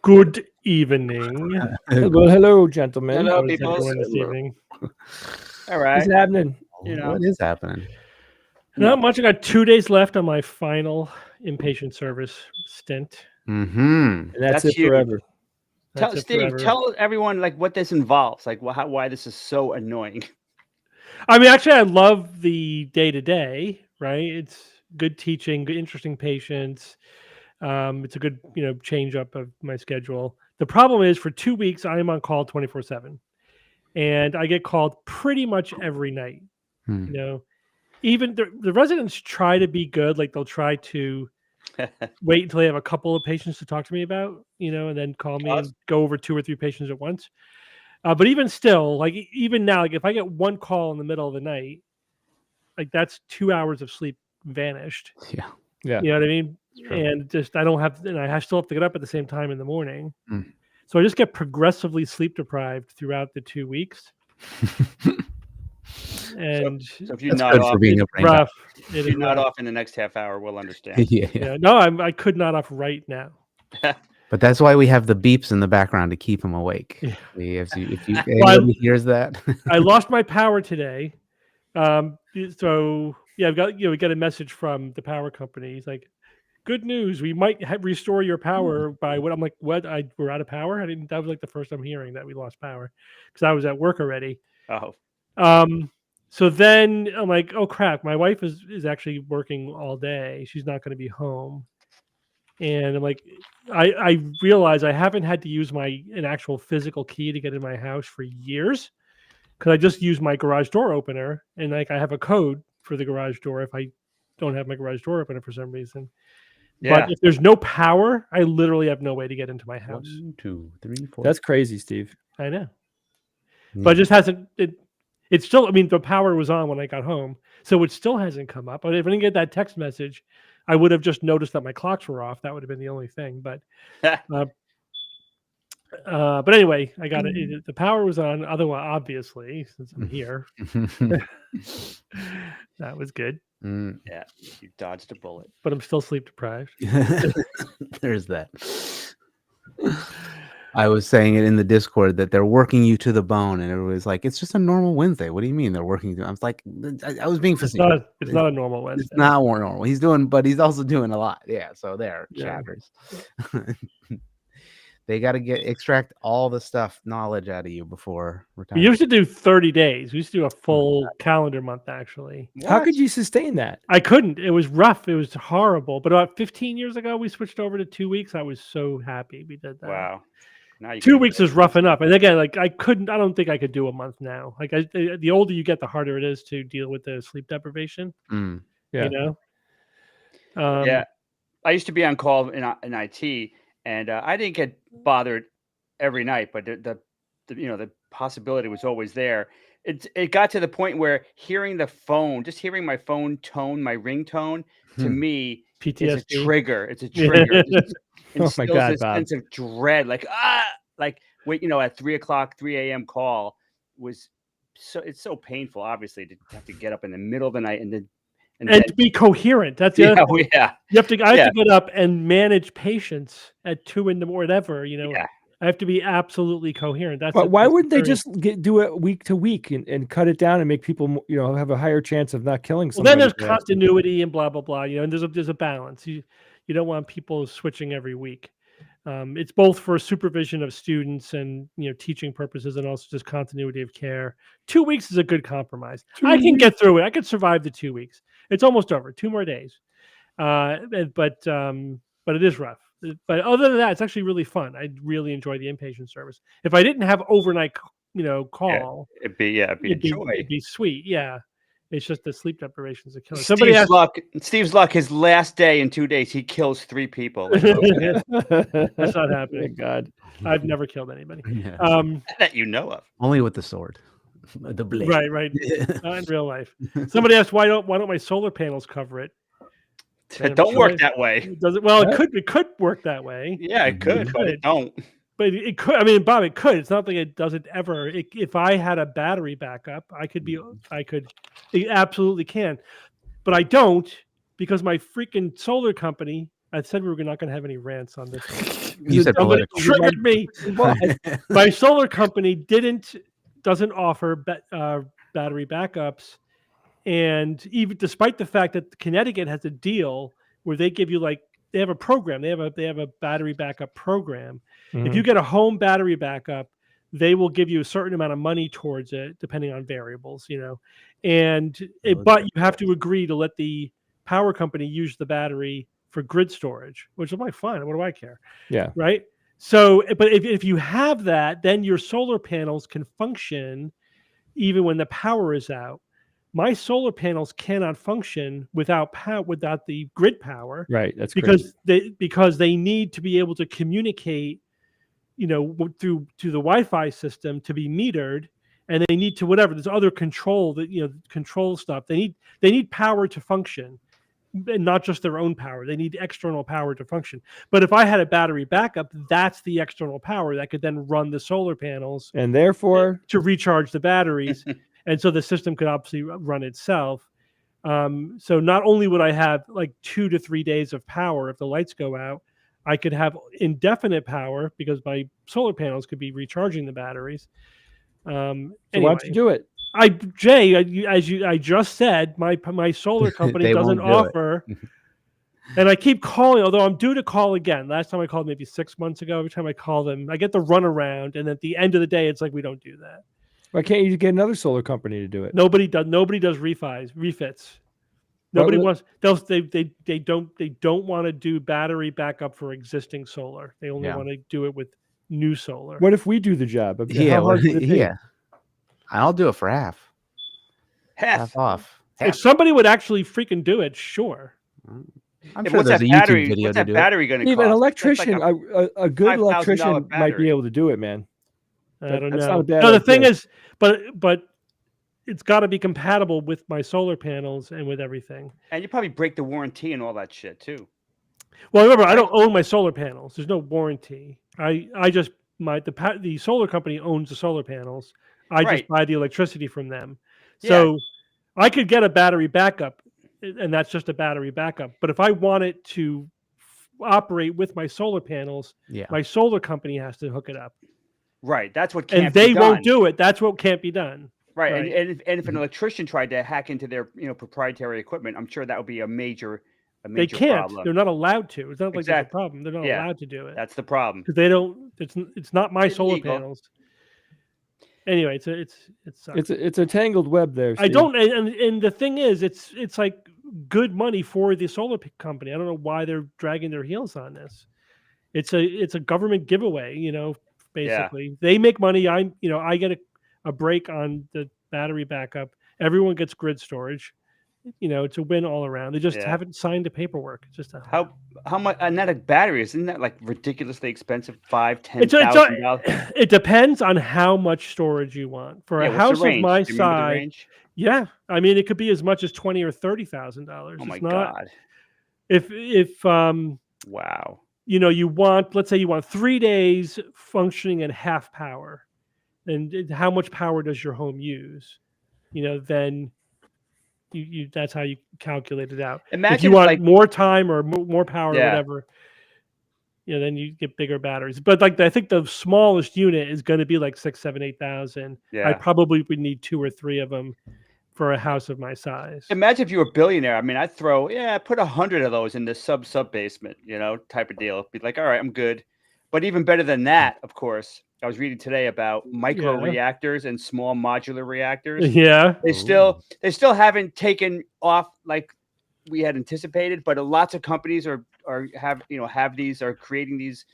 Good evening. Well, hello, gentlemen. Hello, How is people. everyone this evening? All right. What's happening? You know. What is happening? Not much. I got 2 days left on my final inpatient service stint. Mm-hmm. And that's it huge. forever. That's it Steve, forever. tell everyone like what this involves, like why this is so annoying. I mean, actually, I love the day-to-day, right? It's good teaching, good, interesting patients. It's a good, change up of my schedule. The problem is for 2 weeks, I am on call 24/7, and I get called pretty much every night. Even the residents try to be good. Like they'll try to wait until they have a couple of patients to talk to me about, and then call me and go over 2 or 3 patients at once. But even still, like even now, like if I get one call in the middle of the night, like that's 2 hours of sleep vanished. Yeah. Yeah. You know what I mean? True. And just I don't have, and I still have to get up at the same time in the morning. Mm. So I just get progressively sleep deprived throughout the 2 weeks. And So if you That's nod good off, for being a brain rough. if It you is nod rough. off in the next half hour, we'll understand. Yeah. No, I could not off right now. But that's why we have the beeps in the background to keep him awake. Yeah. If anybody hears that. I lost my power today. So yeah, we got a message from the power company. He's like, "Good news, we might restore your power by what?" I'm like, "What? We're out of power?" That was like the first I'm hearing that we lost power because I was at work already. Oh, So then I'm like, "Oh crap, my wife is actually working all day. She's not going to be home." And I'm like, I realize I haven't had to use an actual physical key to get in my house for years because I just use my garage door opener, and like I have a code for the garage door if I don't have my garage door opener for some reason. yeah. But if there's no power, I literally have no way to get into my house. 1, 2, 3, 4. That's crazy, Steve. I know, but it just hasn't. It's still. I mean, the power was on when I got home, so it still hasn't come up. But if I didn't get that text message, I would have just noticed that my clocks were off. That would have been the only thing. But anyway, I got it. The power was on. Otherwise, obviously, since I'm here, that was good. Yeah, you dodged a bullet. But I'm still sleep deprived. There's that. I was saying it in the Discord that they're working you to the bone, and everybody's like, "It's just a normal Wednesday." What do you mean they're working you? I was like, I was being facetious. It's not a normal Wednesday. It's not more normal. He's doing, but he's also doing a lot. Yeah. So there, Yeah. chatters. They got to extract all the knowledge out of you before We retirement. used to do 30 days. We used to do a full calendar month, actually. How What? could you sustain that? I couldn't. It was rough. It was horrible. But about 15 years ago, we switched over to 2 weeks. I was so happy we did that. Wow. Now you 2 gotta weeks do is it. rough enough. And again, like I don't think I could do a month now. Like the older you get, the harder it is to deal with the sleep deprivation. Mm. Yeah. You know? Yeah. I used to be on call in IT, and I didn't get bothered every night, but the possibility was always there. It got to the point where hearing my phone tone, my ringtone, to me is a PTSD. trigger. It's a Yeah. trigger. It just Oh my instills God, this Bob. sense of dread, like wait, at 3:00, 3 a.m. call was it's so painful, obviously, to have to get up in the middle of the night and And to be coherent. That's the yeah, other thing. yeah, I have to get up and manage patients at 2 in the morning, whatever, yeah. I have to be absolutely coherent. That's But why that's wouldn't they very- just do it week to week and cut it down and make people, have a higher chance of not killing Well, somebody? then there's for that? continuity and blah blah blah, and there's a balance. You don't want people switching every week. It's both for supervision of students and teaching purposes, and also just continuity of care. 2 weeks is a good compromise. I can get through it. I could survive the 2 weeks. It's almost over. 2 more days, but it is rough. But other than that, it's actually really fun. I really enjoy the inpatient service. If I didn't have overnight, call, It'd be a joy. it'd be sweet. Yeah, it's just the sleep deprivation is a killer. Somebody Steve's asked, Steve's luck. His last day in 2 days, he kills 3 people. Like, okay, That's not Oh happening. my God. I've never killed anybody. Yeah. that you know of. Only with the sword, the blade. Right. Not in real life. Somebody asked, why don't my solar panels cover it? It don't work that way. Does it? Well, What? it could work that way. Yeah, it could, but it don't. But it could. I mean, Bob, it could. It's not like it doesn't ever. If I had a battery backup, it absolutely can. But I don't, because my freaking solar company. I said we were not going to have any rants on this. You said Somebody political. triggered me. My solar company doesn't offer battery backups, and even despite the fact that Connecticut has a deal where they give you they have a program, they have a battery backup program. If you get a home battery backup, they will give you a certain amount of money towards it, depending on variables, but you have to agree to let the power company use the battery for grid storage, which I'm like, fine, what do I care? Yeah. Right. So, but if you have that, then your solar panels can function even when the power is out. My solar panels cannot function without the grid power, Right. That's crazy. because they need to be able to communicate, through to the Wi-Fi system to be metered, and they need to there's other control control stuff. They need power to function, and not just their own power. They need external power to function. But if I had a battery backup, that's the external power that could then run the solar panels And therefore, to recharge the batteries. And so the system could obviously run itself. So not only would I have 2 to 3 days of power if the lights go out, I could have indefinite power because my solar panels could be recharging the batteries. so why don't Anyway, you do it? Jay, I just said, my solar company They doesn't won't do it. offer, and I keep calling. Although I'm due to call again. Last time I called maybe 6 months ago. Every time I call them, I get the runaround, and at the end of the day, it's like we don't do that. Why can't you get another solar company to do it? Nobody does refits. Nobody wants. They don't want to do battery backup for existing solar. They only want to do it with new solar. What if we do the job? Yeah, How hard is it? yeah. I'll do it for half Half. off. If somebody would actually freaking do it, sure. I'm And sure what's there's that a battery? YouTube video What's to that do it. battery going to cost? Even an That's like electrician, a good $5,000 electrician might battery. be able to do it, man. I don't That's know. not a bad No, the thing idea. is, but it's got to be compatible with my solar panels and with everything. And you probably break the warranty and all that shit too. Well, remember, I don't own my solar panels. There's no warranty. I just the solar company owns the solar panels. I just Right. buy the electricity from them. So I could get a battery backup, and that's just a battery backup. But if I want it to operate with my solar panels, Yeah. my solar company has to hook it up, Right. That's what can't and they be done. won't do it. That's what can't be done. Right. Right. And if an electrician tried to hack into their proprietary equipment, I'm sure that would be a major a They major can't. problem. They're not allowed to. It's not like there's a Exactly. problem. They're not Yeah. allowed to do it That's the problem. because they don't. It's not my It's solar illegal. panels. Anyway, it sucks. It's a tangled web there, I Steve. don't, and the thing is, it's like good money for the solar company. I don't know why they're dragging their heels on this. It's a government giveaway, basically. They make money. I get a break on the battery backup. Everyone gets grid storage. It's a win all around. They just Yeah. haven't signed the paperwork. It's just How much? And that a battery isn't that like ridiculously expensive? It's $5,000-$10,000. it depends on how much storage you want. For Yeah, a what's the house of range? my Do you remember the size, range? yeah, I mean it could be as much as $20,000 or $30,000. Oh my It's not God! if Wow. you want, let's say you want 3 days functioning at half power, and how much power does your home use? Then you that's how you calculate it out. If Imagine you if, want like, more time or more power or Yeah. whatever, then you get bigger batteries. But like I think the smallest unit is going to be like 6, 7, 8,000. I Yeah. probably would need 2 or 3 of them for a house of my size. Imagine if you were a billionaire. I mean, I'd put 100 of those in the sub basement, type of deal. Be like, all right, I'm good. But even better than that, of course, I was reading today about micro reactors and small modular reactors. Yeah. They still haven't taken off like we had anticipated, but lots of companies are creating these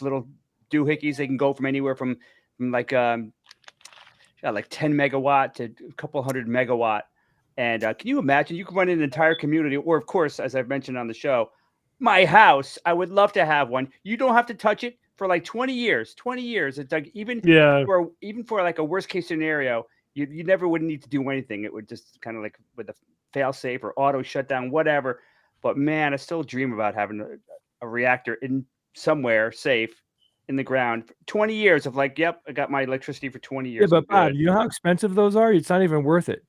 little doohickeys. They can go from anywhere from like 10 megawatt to a couple hundred megawatt. And can you imagine? You can run an entire community, or of course, as I've mentioned on the show, my house. I would love to have one. You don't have to touch it for like 20 years. 20 years. It's like even for like a worst case scenario, you never would need to do anything. It would just kind of like with a fail safe or auto shutdown, whatever. But man, I still dream about having a reactor in somewhere safe in the ground. 20 years of like, yep, I got my electricity for 20 years. Yeah, but Bob, you know how expensive those are? It's not even worth it.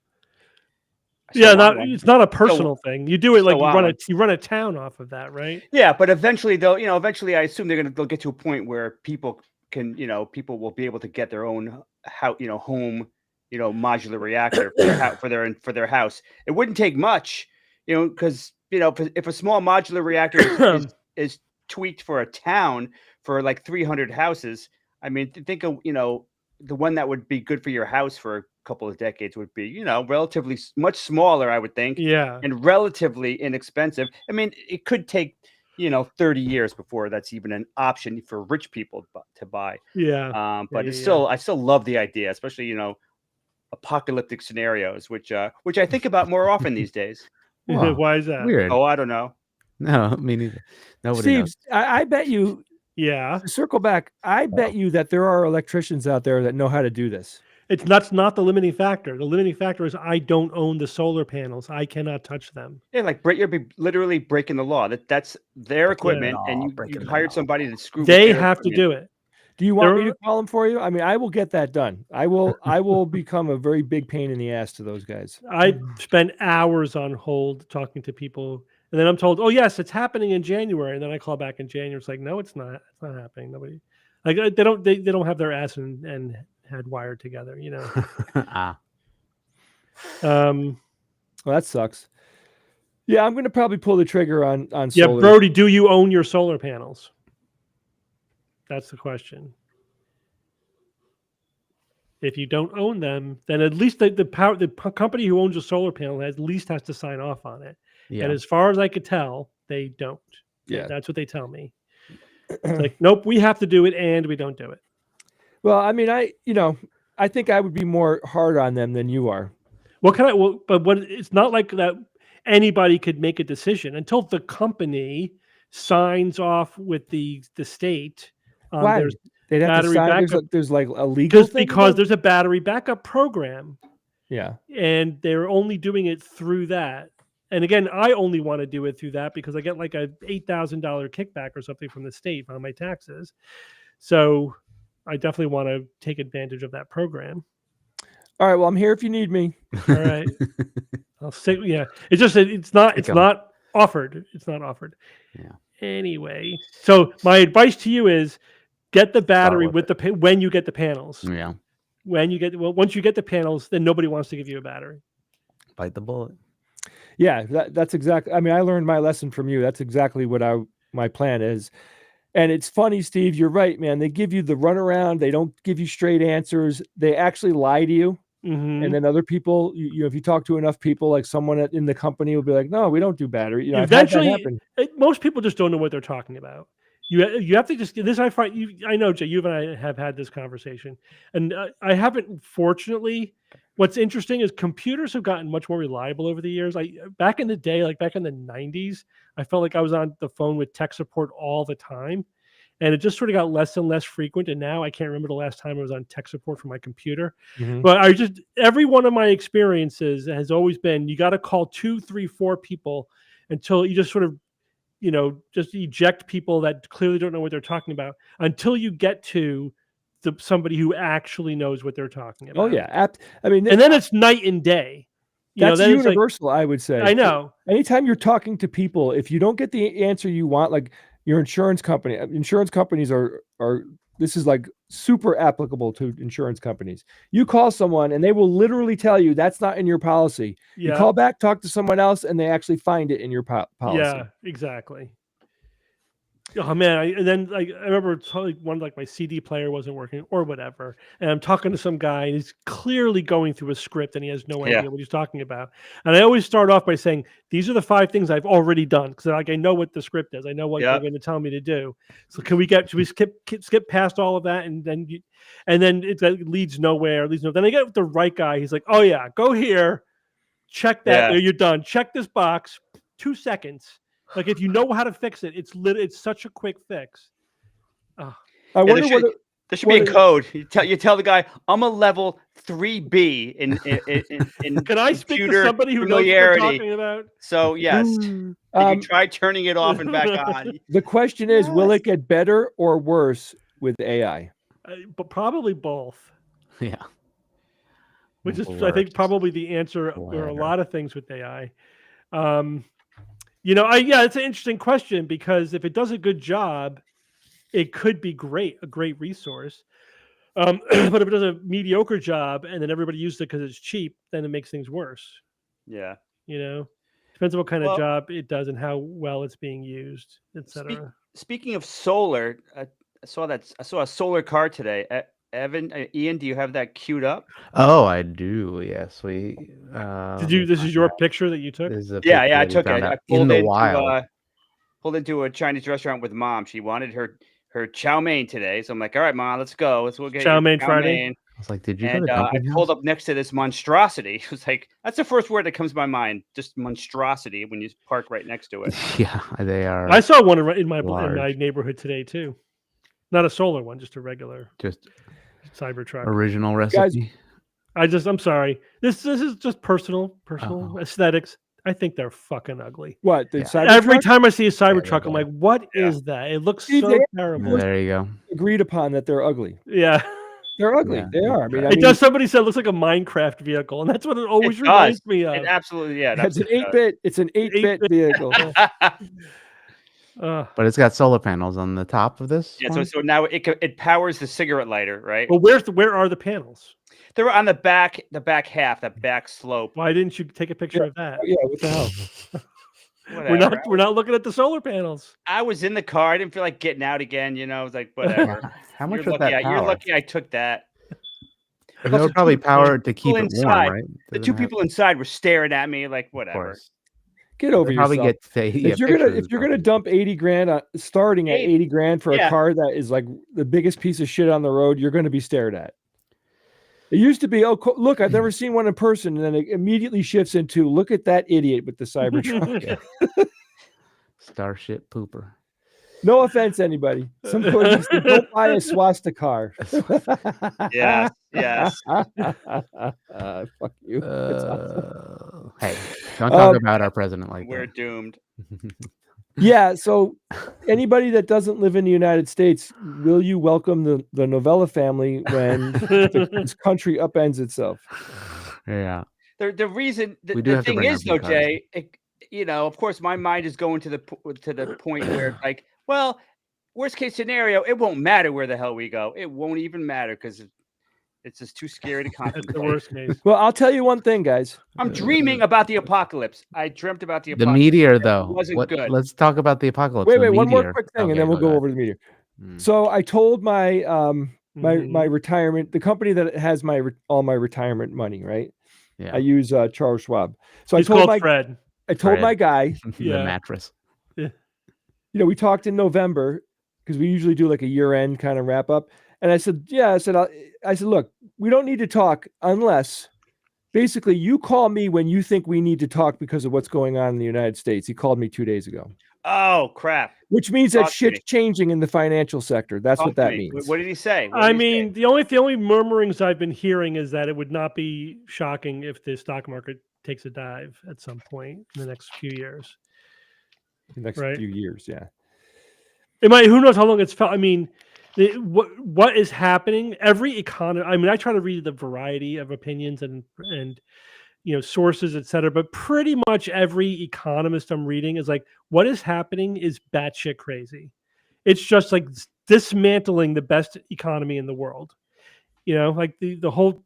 It's not a personal thing. You do it like you run a town off of that, right? Yeah, but eventually I assume they'll get to a point where people will be able to get their own home, modular reactor for their house. It wouldn't take much, because if a small modular reactor is tweaked for a town for like 300 houses, I mean, think of the one that would be good for your house for a couple of decades would be, relatively much smaller, I would think. Yeah. And relatively inexpensive. I mean, it could take, 30 years before that's even an option for rich people to buy. Yeah. But I still love the idea, especially, apocalyptic scenarios, which I think about more often these days. Wow. Why is that? Weird. Oh, I don't know. No, me neither. Nobody Steve, knows. I bet you. Yeah. To circle back, I bet you that there are electricians out there that know how to do this. That's not the limiting factor. The limiting factor is I don't own the solar panels. I cannot touch them. Yeah, like you'll be literally breaking the law. That's their equipment, and you hired somebody to screw. They have to do it. Do you want me to call them for you? I mean, I will get that done. I will become a very big pain in the ass to those guys. I spend hours on hold talking to people, and then I'm told, "Oh yes, it's happening in January." And then I call back in January. It's like, no, it's not. It's not happening. Nobody, like they don't have their ass and head wired together. Well, that sucks. Yeah, I'm going to probably pull the trigger on solar. Yeah, Brody, do you own your solar panels? That's the question. If you don't own them, then at least the company who owns a solar panel at least has to sign off on it. Yeah. And as far as I could tell, they don't. Yeah, that's what they tell me. It's like, nope, we have to do it, and we don't do it. Well, I mean, I think I would be more hard on them than you are. But it's not like that. Anybody could make a decision until the company signs off with the state. Why? They'd have to sign. There's like a legal thing because there's a battery backup program. Yeah, and they're only doing it through that. And again, I only want to do it through that because I get like a $8,000 kickback or something from the state on my taxes. So I definitely want to take advantage of that program. All right. Well, I'm here if you need me. All right. I'll say, yeah. It's just, it's not offered. It's not offered. Yeah. Anyway, so my advice to you is get the battery when you get the panels. Yeah. Once you get the panels, then nobody wants to give you a battery. Bite the bullet. Yeah, that's exactly. I mean, I learned my lesson from you. That's exactly what my plan is. And it's funny, Steve. You're right, man. They give you the runaround. They don't give you straight answers. They actually lie to you. And then other people, if you talk to enough people, like someone in the company will be like, "No, we don't do battery." I've had that happen. Most people just don't know what they're talking about. You have to just this. I find you. I know, Jay. You and I have had this conversation, and I haven't. Fortunately, what's interesting is computers have gotten much more reliable over the years. Back in the day, like back in the '90s, I felt like I was on the phone with tech support all the time. And it just sort of got less and less frequent. And now I can't remember the last time I was on tech support for my computer. But every one of my experiences has always been, you got to call 2, 3, 4 people until you just sort of, just eject people that clearly don't know what they're talking about until you get to somebody who actually knows what they're talking about. Oh yeah. I mean, and then it's night and day. That's universal, I would say. I know. Anytime you're talking to people, if you don't get the answer you want, like your insurance companies are this is like super applicable to insurance companies. You call someone and they will literally tell you that's not in your policy. You call back, talk to someone else, and they actually find it in your policy. Yeah, exactly. Oh man! I remember my CD player wasn't working or whatever, and I'm talking to some guy and he's clearly going through a script and he has no idea what he's talking about. And I always start off by saying, "These are the 5 things I've already done," because I know what the script is. I know what they're going to tell me to do. So should we skip past all of that and then it leads nowhere. Then I get with the right guy. He's like, "Oh yeah, go here, check that. There, you're done. Check this box. 2 seconds." Like if you know how to fix it, it's such a quick fix. I wonder there should be a code. You tell the guy, I'm a level 3B in Can I speak to somebody who knows what you're talking about? So yes, you can try turning it off and back on. The question is, will it get better or worse with AI? But probably both. Yeah. Which is, I think, probably the answer for a lot of things with AI. It's an interesting question because if it does a good job, it could be a great resource. But if it does a mediocre job and then everybody uses it because it's cheap, then it makes things worse. Yeah. Depends on what kind of job it does and how well it's being used, etc. Speaking of solar, I saw a solar car today. Ian, do you have that queued up? Oh, I do. Yes, we. Did you? This is your picture that you took. Yeah, I took it. I pulled in the wild. Pulled into a Chinese restaurant with Mom. She wanted her chow mein today, so I'm like, "All right, Mom, let's go. Let's go get chow mein Friday." I was like, "Did you?" And I pulled up next to this monstrosity. It was like, that's the first word that comes to my mind. Just monstrosity when you park right next to it. Yeah, they are. I saw one in my neighborhood today too. Not a solar one, just a regular. Just Cybertruck. Original recipe. Guys, I'm sorry. This is just personal aesthetics. I think they're fucking ugly. What? Every time I see a Cybertruck, I'm like, what is that? It looks so terrible. There you go. Agreed upon that they're ugly. Yeah. They're ugly. Yeah. They are. I mean, somebody said it looks like a Minecraft vehicle, and that's what it always reminds me of. It absolutely, It's an 8-bit. It's an 8-bit vehicle. But it's got solar panels on the top of this. Yeah, so now it powers the cigarette lighter, right? Well, where are the panels? They're on the back half, that back slope. Why didn't you take a picture of that? Yeah, what the hell? We're not looking at the solar panels. I was in the car. I didn't feel like getting out again. I was like, whatever. How much was that power? You're lucky I took that. That would probably power to keep it warm, right? The 2 people inside were staring at me like, whatever. Get over yourself. If you're gonna dump $80,000 starting at $80,000 for a car that is like the biggest piece of shit on the road, you're going to be stared at. It used to be, look, I've never seen one in person, and then it immediately shifts into, look at that idiot with the Cybertruck. Starship pooper. No offense, anybody. Somebody don't buy a swastika car. Yes. Fuck you. Hey, don't talk about our president like we're that. We're doomed. Yeah. So, anybody that doesn't live in the United States, will you welcome the Novella family when this country upends itself? Yeah. The reason the thing is though, Jay, of course, my mind is going to the point where it's like, well, worst case scenario, it won't matter where the hell we go. It won't even matter because It's just too scary to That's contemplate. the worst case. Well, I'll tell you one thing, guys. I'm dreaming about the apocalypse. I dreamt about the The apocalypse. meteor, It though. wasn't good. Let's talk about the apocalypse. Wait, the one more meteor. quick thing, and Okay, then we'll go ahead. over the meteor. Mm. So I told my my Mhm. retirement, the company that has all my retirement money, right? Yeah. I use Charles Schwab. So He's I told called Fred. my Fred. guy, The Yeah. mattress. we talked in November because we usually do like a year-end kind of wrap up. And I said, I said, look, we don't need to talk unless basically you call me when you think we need to talk because of what's going on in the United States. He called me 2 days ago. Oh crap! Which means that Talk to shit's me. changing in the financial sector. That's Talk what to that me. means. What did he say? I mean, the only murmurings I've been hearing is that it would not be shocking if the stock market takes a dive at some point in the next few years. The next Right. few years, yeah. It might. Who knows how long it's felt? I mean, what is happening? Every economy. I mean, I try to read the variety of opinions and sources, etc. But pretty much every economist I'm reading is like, what is happening is batshit crazy. It's just like dismantling the best economy in the world. Like the whole,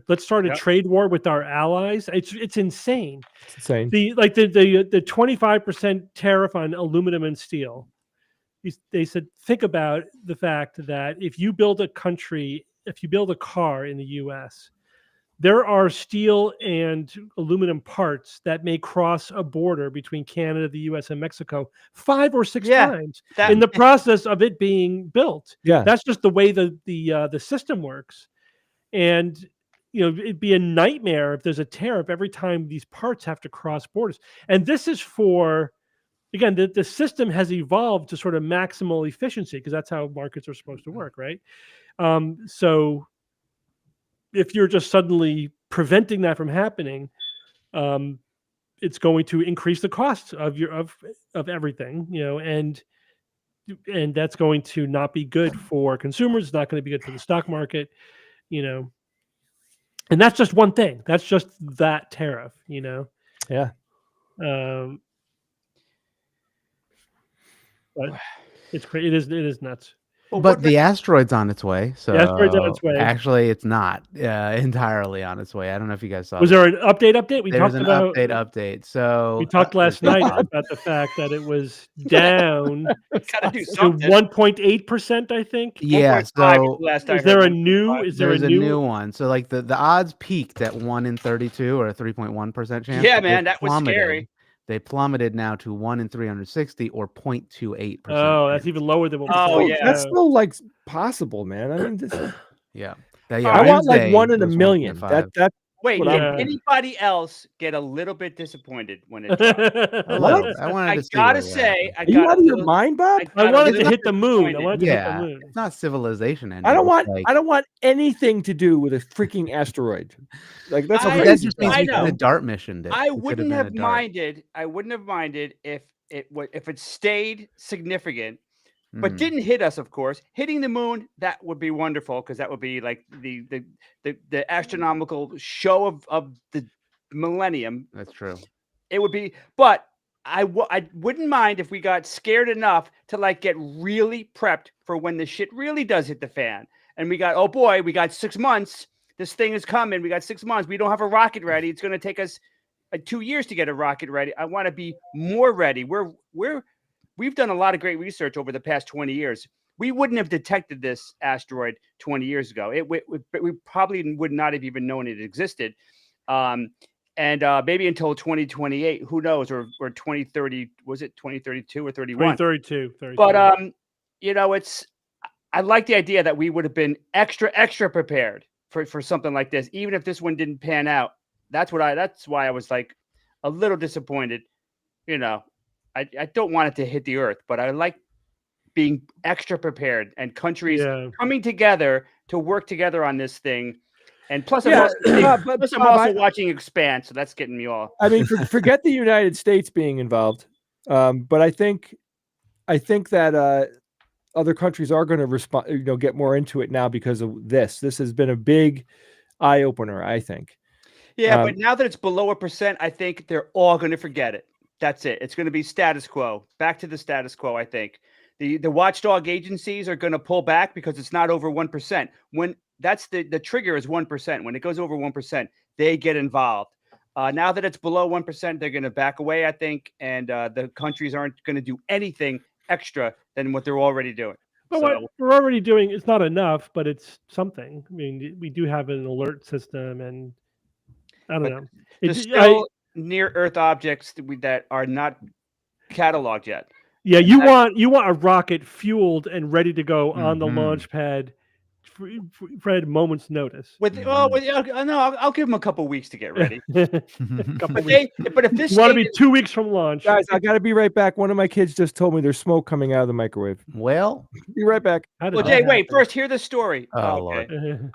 let's start a trade war with our allies. It's insane. It's insane. The 25% tariff on aluminum and steel. They said, think about the fact that if you build a car in the US, there are steel and aluminum parts that may cross a border between Canada, the US, and Mexico 5 or 6 times in the process of it being built. Yeah. That's just the way the system works. And it'd be a nightmare if there's a tariff every time these parts have to cross borders. And this is for, again, the system has evolved to sort of maximal efficiency because that's how markets are supposed to work, right? So if you're just suddenly preventing that from happening, it's going to increase the cost of everything, and that's going to not be good for consumers. It's not going to be good for the stock market, and that's just one thing. That's just that tariff, Yeah. But it's crazy. It is nuts. Well, But the asteroid's on its way. So The asteroid's on its way. Actually, it's not entirely on its way. I don't know if you guys saw. Was there an update? We There's talked an about update. So we talked last night about the fact that it was down Gotta do to something. 1.8%, I think. Yeah. 1.5 So last I Is there a heard, new? 1.5. Is there there's a a new? new one. So like the odds peaked at 1 in 32 or a 3.1% chance. Yeah, but they man, that was plummeted. scary. They plummeted now to 1 in 360 or 0.28%. Oh, that's even lower than what we Oh, thought. yeah. That's still like possible, man. I mean, Yeah. I want like Wednesday 1 in a was million. 1.5. That's Wait, what did I'm- anybody else get a little bit disappointed when it dropped? A little. I wanted I to see gotta what would say, happen. are you out of your mind, Bob? I wanted It's to not hit the moon. I disappointed. wanted to hit the Yeah, moon. it's not civilization ending. I don't It's want anything to do with a freaking asteroid. Like that's I- that crazy. just means I we could know. have DART missioned it. I It could wouldn't been have a DART. minded. I wouldn't have minded if it stayed significant, but Mhm. didn't hit us. Of course, hitting the moon, that would be wonderful because that would be like the astronomical show of the millennium. That's true. It would be, but I wouldn't mind if we got scared enough to like get really prepped for when the shit really does hit the fan. And we got, oh boy, we got 6 months. This thing is coming. We got 6 months. We don't have a rocket ready. It's going to take us 2 years to get a rocket ready. I want to be more ready. We've done a lot of great research over the past 20 years. We wouldn't have detected this asteroid 20 years ago. We probably would not have even known it existed. And maybe until 2028, who knows, or 2030, was it 2032 or 31? 32. But I like the idea that we would have been extra prepared for something like this, even if this one didn't pan out. That's why I was like a little disappointed. I don't want it to hit the earth, but I like being extra prepared and countries coming together to work together on this thing. And plus, I'm also watching Expanse, so that's getting me all. I mean, forget the United States being involved, but I think that other countries are going to respond, get more into it now because of this. This has been a big eye opener, I think. Yeah, but now that it's below 1%, I think they're all going to forget it. That's it. It's going to be status quo. Back to the status quo, I think. The watchdog agencies are going to pull back because it's not over 1%. When that's the trigger is 1%. When it goes over 1%, they get involved. Now that it's below 1%, they're going to back away, I think, and the countries aren't going to do anything extra than what they're already doing. But So, what we're already doing is not enough, but it's something. I mean, we do have an alert system, and I don't know. there's still near Earth objects that are not cataloged yet. Yeah, you want a rocket fueled and ready to go on the launch pad for a moment's notice. I'll give them a couple weeks to get ready. But if this you want to be 2 weeks from launch, Guys, I got to be right back. One of my kids just told me there's smoke coming out of the microwave. Well, Be right back. Well, Jay, wait. First, hear the story. Oh, Lord.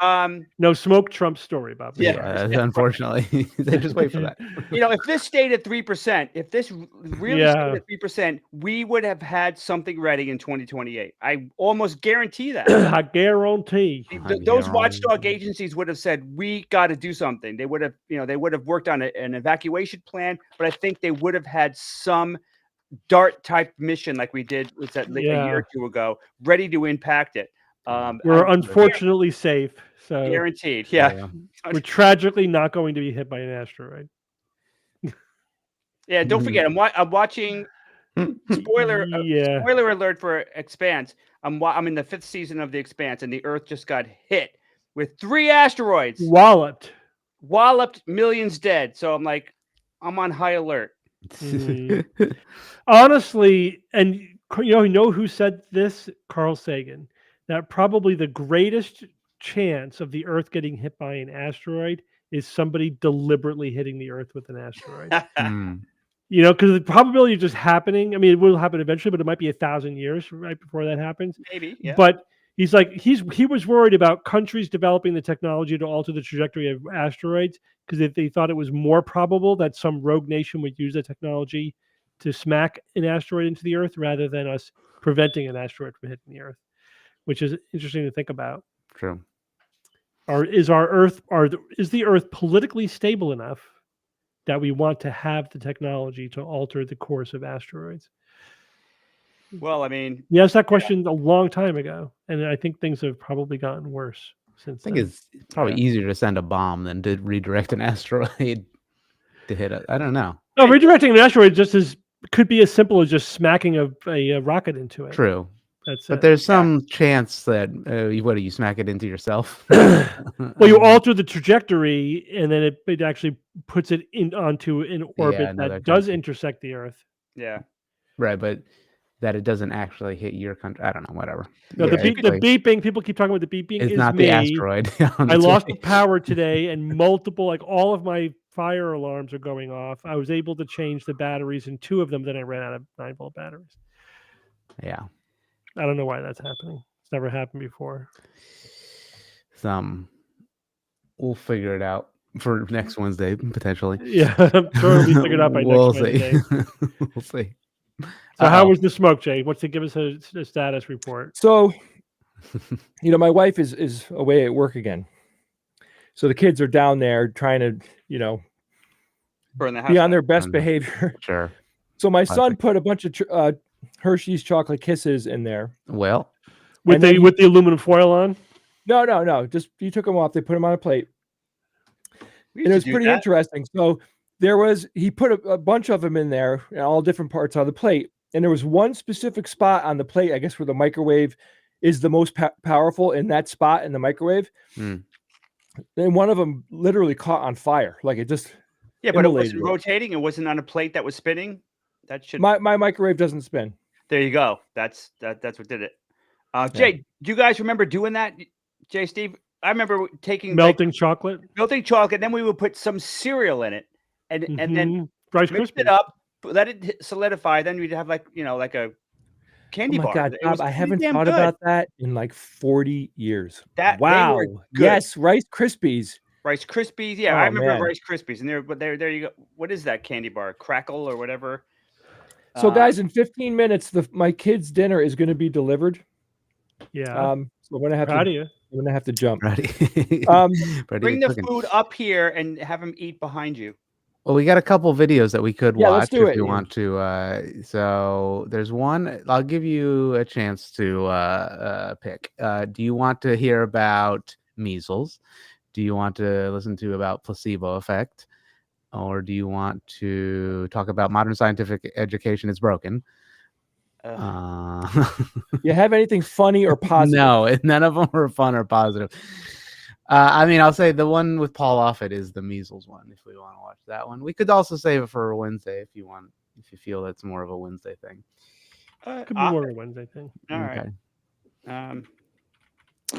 No smoke Trump's story, Bob. Yeah. Unfortunately, they just wait for that. If this stayed at 3%, if this really stayed at 3%, we would have had something ready in 2028. I almost guarantee that. I guarantee. Those watchdog agencies would have said, we got to do something. They would have, they would have worked on an evacuation plan, but I think they would have had some DART type mission like we did a year or two ago, ready to impact it. We're unfortunately safe. So guaranteed. Yeah. We're tragically not going to be hit by an asteroid. Yeah. Don't forget, I'm watching spoiler alert for Expanse. I'm in the 5th season of The Expanse, and the Earth just got hit with 3 asteroids. Walloped, millions dead. So I'm on high alert. Honestly, and you know who said this? Carl Sagan. That probably the greatest chance of the Earth getting hit by an asteroid is somebody deliberately hitting the Earth with an asteroid. Because the probability of just happening, I mean, it will happen eventually, but it might be 1,000 years right before that happens. Maybe, yeah. But he's like, he was worried about countries developing the technology to alter the trajectory of asteroids because if they thought it was more probable that some rogue nation would use the technology to smack an asteroid into the Earth rather than us preventing an asteroid from hitting the Earth, which is interesting to think about. True. Is the Earth politically stable enough that we want to have the technology to alter the course of asteroids? Well, I mean, you asked that question a long time ago, and I think things have probably gotten worse since. I think it's probably easier to send a bomb than to redirect an asteroid to hit it. I don't know. No, redirecting an asteroid could be as simple as just smacking a rocket into it. True. But there's some chance that you smack it into yourself. Well, you alter the trajectory, and then it actually puts it onto an orbit that does intersect the Earth. Yeah. Right, but that it doesn't actually hit your country. I don't know, whatever. No, the beeping, people keep talking about the beeping. It's not the asteroid. I lost the power today, and all of my fire alarms are going off. I was able to change the batteries in 2 of them, then I ran out of 9-volt batteries. Yeah. I don't know why that's happening. It's never happened before. We'll figure it out for next Wednesday, potentially. Yeah, I'm sure it'll be figured out by next Wednesday. We'll see. So how was the smoke, Jay? What's to give us a status report? So, my wife is away at work again. So the kids are down there trying to, burn the house be on their best behavior. Sure. So my son put a bunch of Hershey's chocolate kisses in there. Well, with the aluminum foil on? No. Just he took them off. They put them on a plate. And it was pretty interesting. So he put a bunch of them in there, in all different parts of the plate. And there was one specific spot on the plate, I guess, where the microwave is the most powerful in that spot in the microwave. And one of them literally caught on fire. Like it just. Yeah, but it wasn't rotating. It wasn't on a plate that was spinning. That should. My microwave doesn't spin. There you go. That's what did it. Jay, do you guys remember doing that? Jay, Steve, I remember taking melting chocolate. Then we would put some cereal in it, and then Rice mix Krispies. it up, let it solidify. Then we'd have like a candy bar. Oh my God, Bob, I haven't thought about that in like 40 years. Wow. Yes, Rice Krispies. Rice Krispies. Yeah, I remember Rice Krispies. And there you go. What is that candy bar? Crackle or whatever. So guys, in 15 minutes, my kids' dinner is going to be delivered. Yeah. So I'm going to have to jump. Bring the food up here and have them eat behind you. Well, we got a couple videos that we could Yeah, let's watch do if it, you Ian. want to. So there's one. I'll give you a chance to pick. Do you want to hear about measles? Do you want to listen to about placebo effect? Or do you want to talk about modern scientific education is broken? You have anything funny or positive? No, none of them are fun or positive. I mean, I'll say the one with Paul Offit is the measles one. If we want to watch that one, we could also save it for Wednesday if you want. If you feel that's more of a Wednesday thing, Could be more of a Wednesday thing. All okay. right.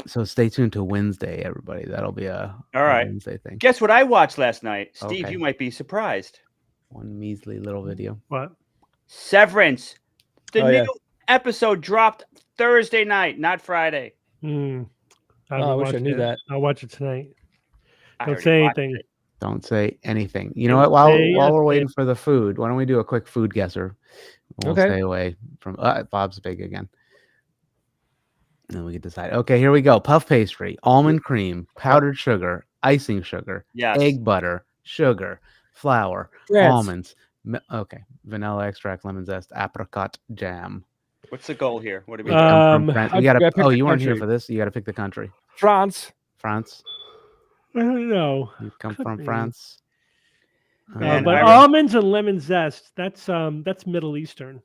So stay tuned to Wednesday, everybody. That'll be a Wednesday thing. Guess what I watched last night, Steve? Okay. You might be surprised. One measly little video. What? Severance. The new Yeah. episode dropped Thursday night, not Friday. I wish I knew that. I'll watch it tonight. I Don't already say watched anything. it. Don't say anything. You know Don't what? While say a we're thing. waiting for the food, why don't we do a quick food guesser? We'll Okay. stay away from Bob's big again. And then we can decide. Okay, here we go. Puff pastry, almond cream, powdered sugar, icing sugar, Yes. egg butter, sugar, flour, France. almonds. Okay, vanilla extract, lemon zest, apricot jam. What's the goal here? What do we They come from Um, France. I We gotta. gotta pick Oh, the you weren't here country. for this. You got to pick the country. France. France. I don't know. You come Could from be. France. Man, But I- almonds and lemon zest, that's Middle Eastern.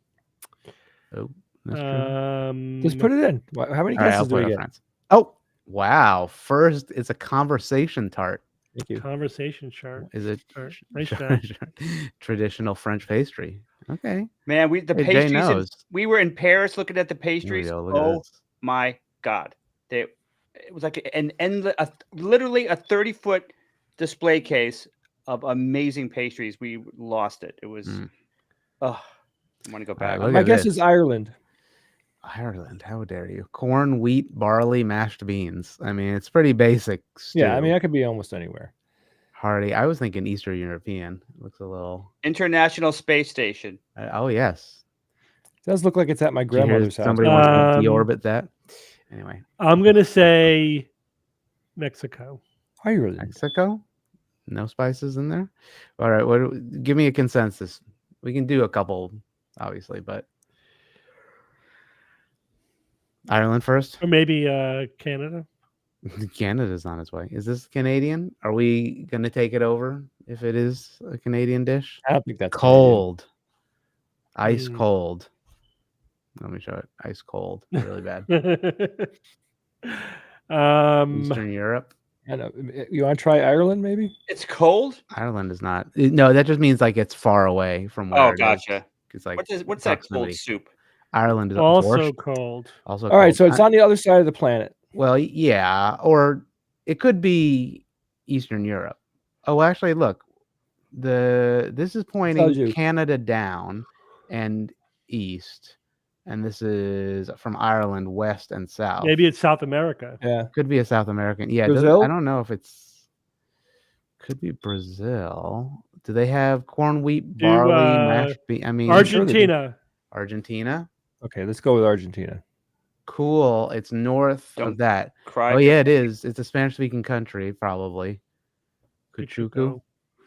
Oh, that's true. Just put it in. How many All right, I'll guesses do put we it get? France. Oh, wow. First, it's a conversation tart. Thank you. Conversation chart. Is it Chart. Nice job. traditional French pastry? Okay. Man, the Hey, Jay pastries. knows. We were in Paris looking at the Here we pastries. go. Look at Oh this. my God! It was like an endless, literally a 30-foot display case of amazing pastries. We lost it. It was. Oh, I want to go back. Look My at guess this. is Ireland. Ireland. How dare you? Corn, wheat, barley, mashed beans. I mean, it's pretty basic. Yeah, I stew. mean, I could be almost anywhere. Hearty. I was thinking Eastern European. It looks a little. International Space Station. Oh yes. It does look like it's at my Did you hear grandmother's house. somebody wants to Um, deorbit that. Anyway, I'm gonna say Mexico. Ireland. Mexico. No spices in there. All right. Give me a consensus. We can do a couple, obviously, but Ireland first. Or maybe Canada. Canada's on its way. Is this Canadian? Are we going to take it over if it is a Canadian dish? I don't think that's Cold. Ice Mm. cold. Let me show it. Ice cold. Really bad. Eastern Europe. I know. You want to try Ireland, maybe? It's cold. Ireland is not. No, that just means like it's far away from where Oh, it is. gotcha. It's like What's that cold proximity. soup? Ireland is Also borscht. cold. Also All right, cold. so it's on the other side of the planet. Well, yeah, or it could be Eastern Europe. Oh, actually, look, this is pointing you. Canada down and east, and this is from Ireland west and south. Maybe it's South America. Yeah. Could be a South American. Yeah, Brazil? I don't know if it's. Could be Brazil. Do they have corn, wheat, barley, mashed bean? I mean, Argentina. Argentina. Okay, let's go with Argentina. Cool. It's north Don't of that. Cry. Oh yeah, it is. It's a Spanish-speaking country, probably. Pachuco.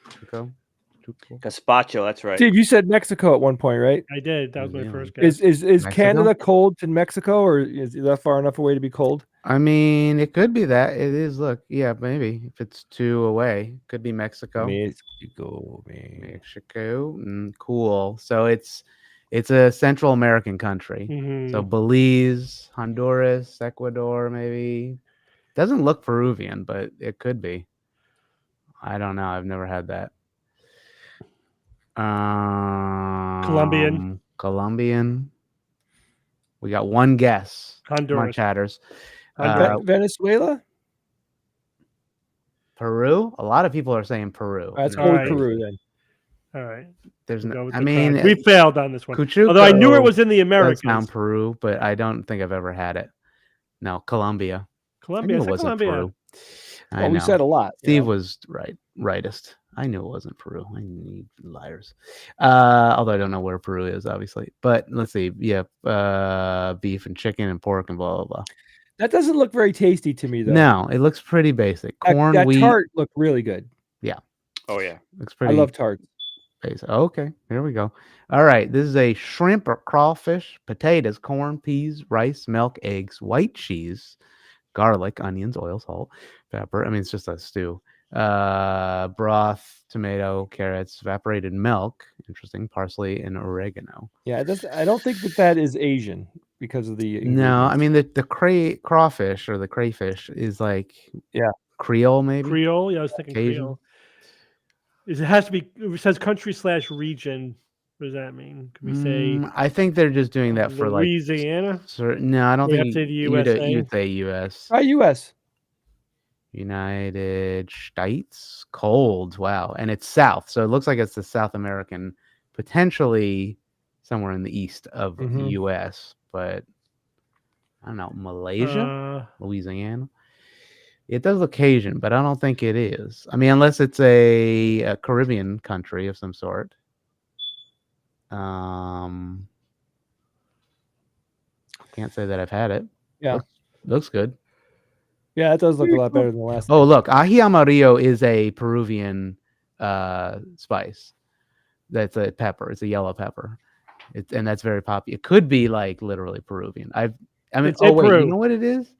Pachuco. Gazpacho. That's right. Steve, you said Mexico at one point, right? I did. That was New my Zealand. first guess. Is Mexico? Canada cold to Mexico, or is that far enough away to be cold? I mean, it could be that. It is. Look, yeah, maybe if it's two away, could be Mexico. Mexico. Cool. So it's a Central American country. Mhm. So Belize, Honduras, Ecuador, maybe. Doesn't look Peruvian, but it could be. I don't know. I've never had that. Colombian. We got one guess. Come on, Honduras. chatters. Venezuela? Peru. A lot of people are saying Peru. Let's All go with right. Peru then. All right. There's We'll go no. with I the mean, tribe. we failed on this one. Cuchuco Although I knew it was in the does Americas. sound Peru, but I don't think I've ever had it. No, Colombia. Colombia. I I knew said it wasn't Colombia. Peru. I Well, we know. said a lot. Steve was rightest. I knew it wasn't Peru. I need liars. Although I don't know where Peru is, obviously. But let's see. Yeah, beef and chicken and pork and blah blah blah. That doesn't look very tasty to me, though. No, it looks pretty basic. Corn, that wheat. tart looked really good. Yeah. Oh yeah. Looks I pretty. love tarts. basic. Okay, here we go. All right, this is a shrimp or crawfish, potatoes, corn, peas, rice, milk, eggs, white cheese, garlic, onions, oil, salt, pepper. I mean, it's just a stew. Broth, tomato, carrots, evaporated milk. Interesting. Parsley and oregano. Yeah, I don't think that is Asian because of the No, I ingredients. mean the crawfish or the crayfish is like Yeah. Creole maybe. Creole. Yeah, I was thinking Cajun? Creole. It has to be. It says country/region. What does that mean? Can we say I think they're just doing that for like Louisiana? no, I don't We have think to say the you'd USA. say US. U.S. United States. Cold. Wow. And it's south. So it looks like it's the South American, potentially somewhere in the east of the Mhm. US, but I don't know, Malaysia, Louisiana. It does look Cajun, but I don't think it is. I mean, unless it's a Caribbean country of some sort. Can't say that I've had it. Yeah. Looks good. Yeah, it does look a lot better than the last. Oh, look, ají amarillo is a Peruvian spice. That's a pepper. It's a yellow pepper. And that's very popular. It could be like literally Peruvian. I mean, It's oh wait, Peru. you know what it is?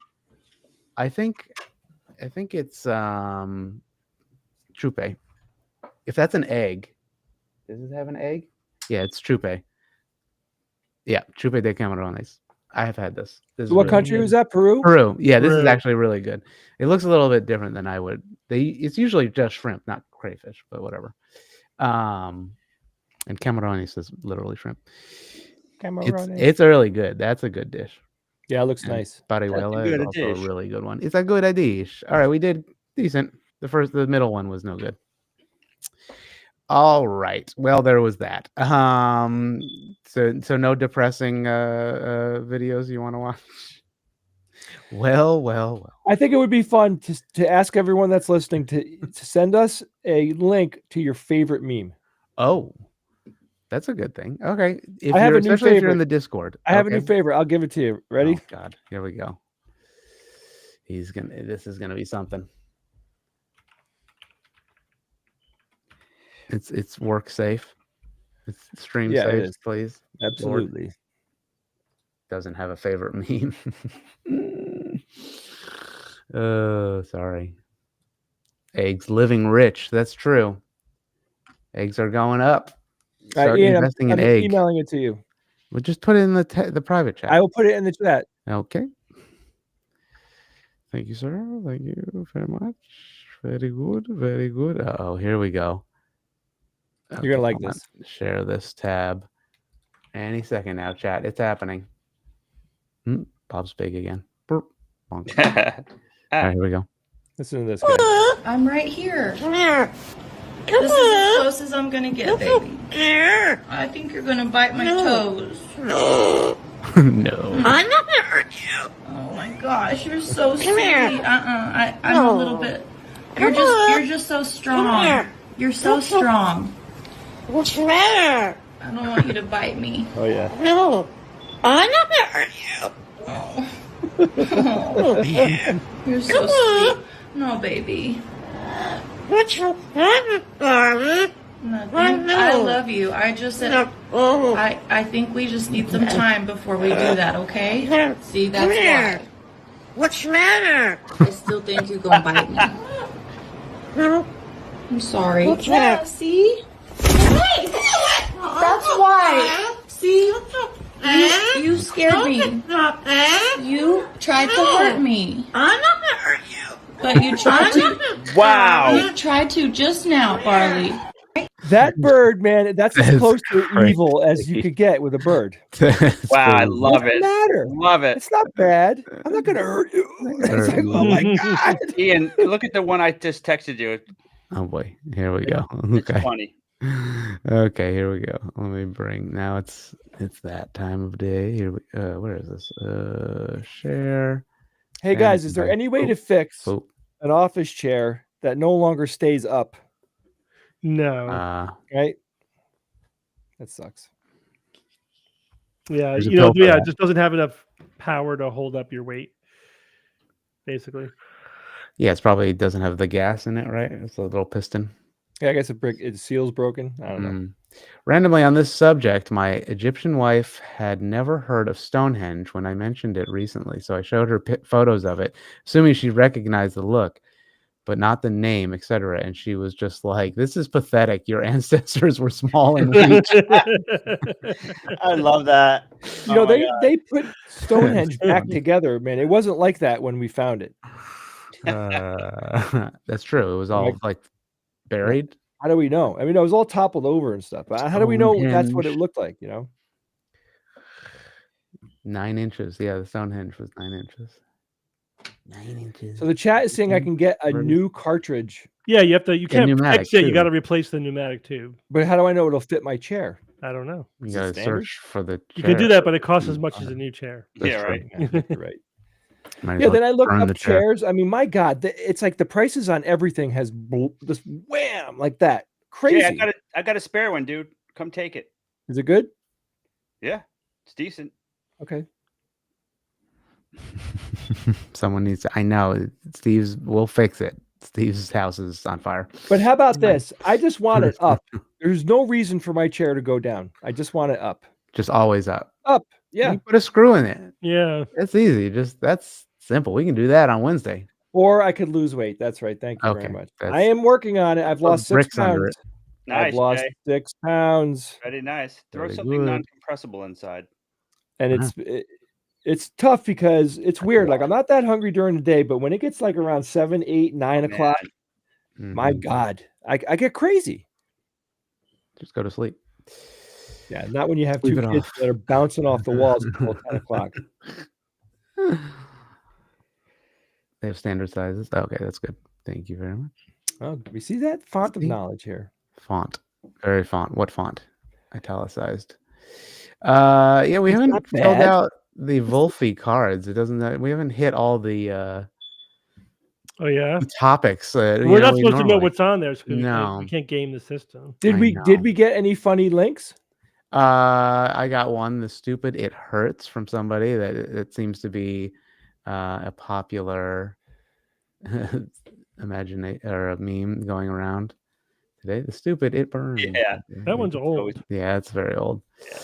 I think it's chupe. If that's an egg, does it have an egg? Yeah, it's chupe. Yeah, chupe de camarones. I have had this. This is What really country good. was that? Peru? Peru. Yeah, this is Peru. actually really good. It looks a little bit different than I would. It's usually just shrimp, not crayfish, but whatever. And camarones is literally shrimp. It's really good. That's a good dish. Yeah, it looks And nice. parihuela good is also dish. a really good one. It's a good dish. All right, we did decent. The middle one was no good. All right. Well, there was that. So no depressing videos you want to watch? Well. I think it would be fun to ask everyone that's listening to send us a link to your favorite meme. Oh, that's a good thing. Okay. I have a new especially if you're in favorite. the Discord. I have a new favorite. I'll give it to you. Ready? Oh God. Here we go. This is gonna be something. It's work safe. It's stream Yeah, it safe, is. please. Absolutely. Lord. Doesn't have a favorite meme. Oh, sorry. Eggs living rich. That's true. Eggs are going up. Start Ian, investing in I'm egg. emailing it to you. We'll just put it in the private chat. I will put it in the chat. Okay. Thank you, sir. Thank you very much. Very good. Very good. Oh, here we go. Okay, You're gonna like hold on. this. Share this tab. Any second now, chat. It's happening. Bob's big again. Burp. All right, here we go. Listen to this guy. I'm right here. This is as close as I'm gonna get, baby. I think you're gonna bite my toes. No. I'm not gonna hurt you. Oh my gosh, you're so sweet. I'm a little bit. You're just so strong. You're so strong. What's the matter? I don't want you to bite me. Oh yeah. No, I'm not gonna hurt you. Oh. You're so sweet. No, baby. What's your problem? Nothing. I love you. I just said. I think we just need some time before we do that. Okay? See, that's why. What's the matter? I still think you're gonna bite me. I'm sorry. Yeah, see? Hey, that's why. See? You scared me. You tried to hurt me. I'm not gonna hurt you. But you tried to. Wow. You tried to just now, Barley. That bird, man, that's as That's close to crazy. evil as you could get with a bird. Wow, I love Doesn't it. matter. Love it. It's not bad. I'm not gonna hurt you. It's like, oh my god. Ian, look at the one I just texted you. Oh boy, here we go. It's Okay. funny. Okay, here we go. Let me bring now it's that time of day. Here we where is this? Share. Hey guys, is there any way to fix Oh, an office chair that no longer stays up? No. Right? That sucks. Yeah, There's a you know, pill for yeah, that. it just doesn't have enough power to hold up your weight. Basically. yeah, it's probably doesn't have the gas in it, right? It's a little piston. Yeah, I guess its seal's broken. I don't know. Randomly on this subject, my Egyptian wife had never heard of Stonehenge when I mentioned it recently, so I showed her photos of it, assuming she recognized the look, but not the name, etc. And she was just like, "This is pathetic. Your ancestors were small and weak." I love that. You know, they put Stonehenge back together, man. It wasn't like that when we found it. That's true. It was all like buried. How do we know? I mean, it was all toppled over and stuff. But how do we know that's what it Stonehenge. looked like? You know, 9 inches. Yeah, the Stonehenge was 9 inches. 9 inches. so the chat is saying I can get a new cartridge, Yeah, you have to. You can't pneumatic, fix it. You too. got to replace the pneumatic tube. but how do I know it'll fit my chair? I don't know. You Is it gotta standard? search for the. You can do chair. that, but it costs as much as a new chair. That's Yeah, true. right. Yeah, you're right. Might as Yeah, well then I looked burn up the chair. chairs. I mean, my God, it's like the prices on everything has just wham like that. Crazy. Yeah, I got a spare one, dude. Come take it. Is it good? Yeah, it's decent. Okay. Someone needs to. I know. We'll fix it. Steve's house is on fire. But how about this? I just want it up. There's no reason for my chair to go down. I just want it up. Just always up. Up. Yeah. You put a screw in it. Yeah. That's easy. That's simple. We can do that on Wednesday. Or I could lose weight. That's right. Thank you Okay, very much. that's- I am working on it. I've Put lost 6 bricks under pounds. it. Nice. I've lost Jay. 6 pounds. Very nice. Throw Very something good. non-compressible inside. And it's tough because it's weird. Like I'm not that hungry during the day, but when it gets like around 7, 8, 9 o'clock, my Mhm. God, I get crazy. Just go to sleep. Yeah, not when you have Leave 2 it kids off. that are bouncing off the walls until 10 o'clock. They have standard sizes. Okay, that's good. Thank you very much. Oh, we see that font of See? knowledge here. Font. Very font. What font? Italicized. Yeah, we It's haven't not filled bad. out the Wolfie cards. It doesn't. We haven't hit all the Oh yeah. topics. We're not supposed to know what's on there, so No. we can't game the system. Did I we know. get any funny links? I got one. The stupid "it hurts" from somebody that it seems to be a popular or a meme going around today. The stupid "it burns." Yeah. That one's old. Yeah, it's very old, Yeah,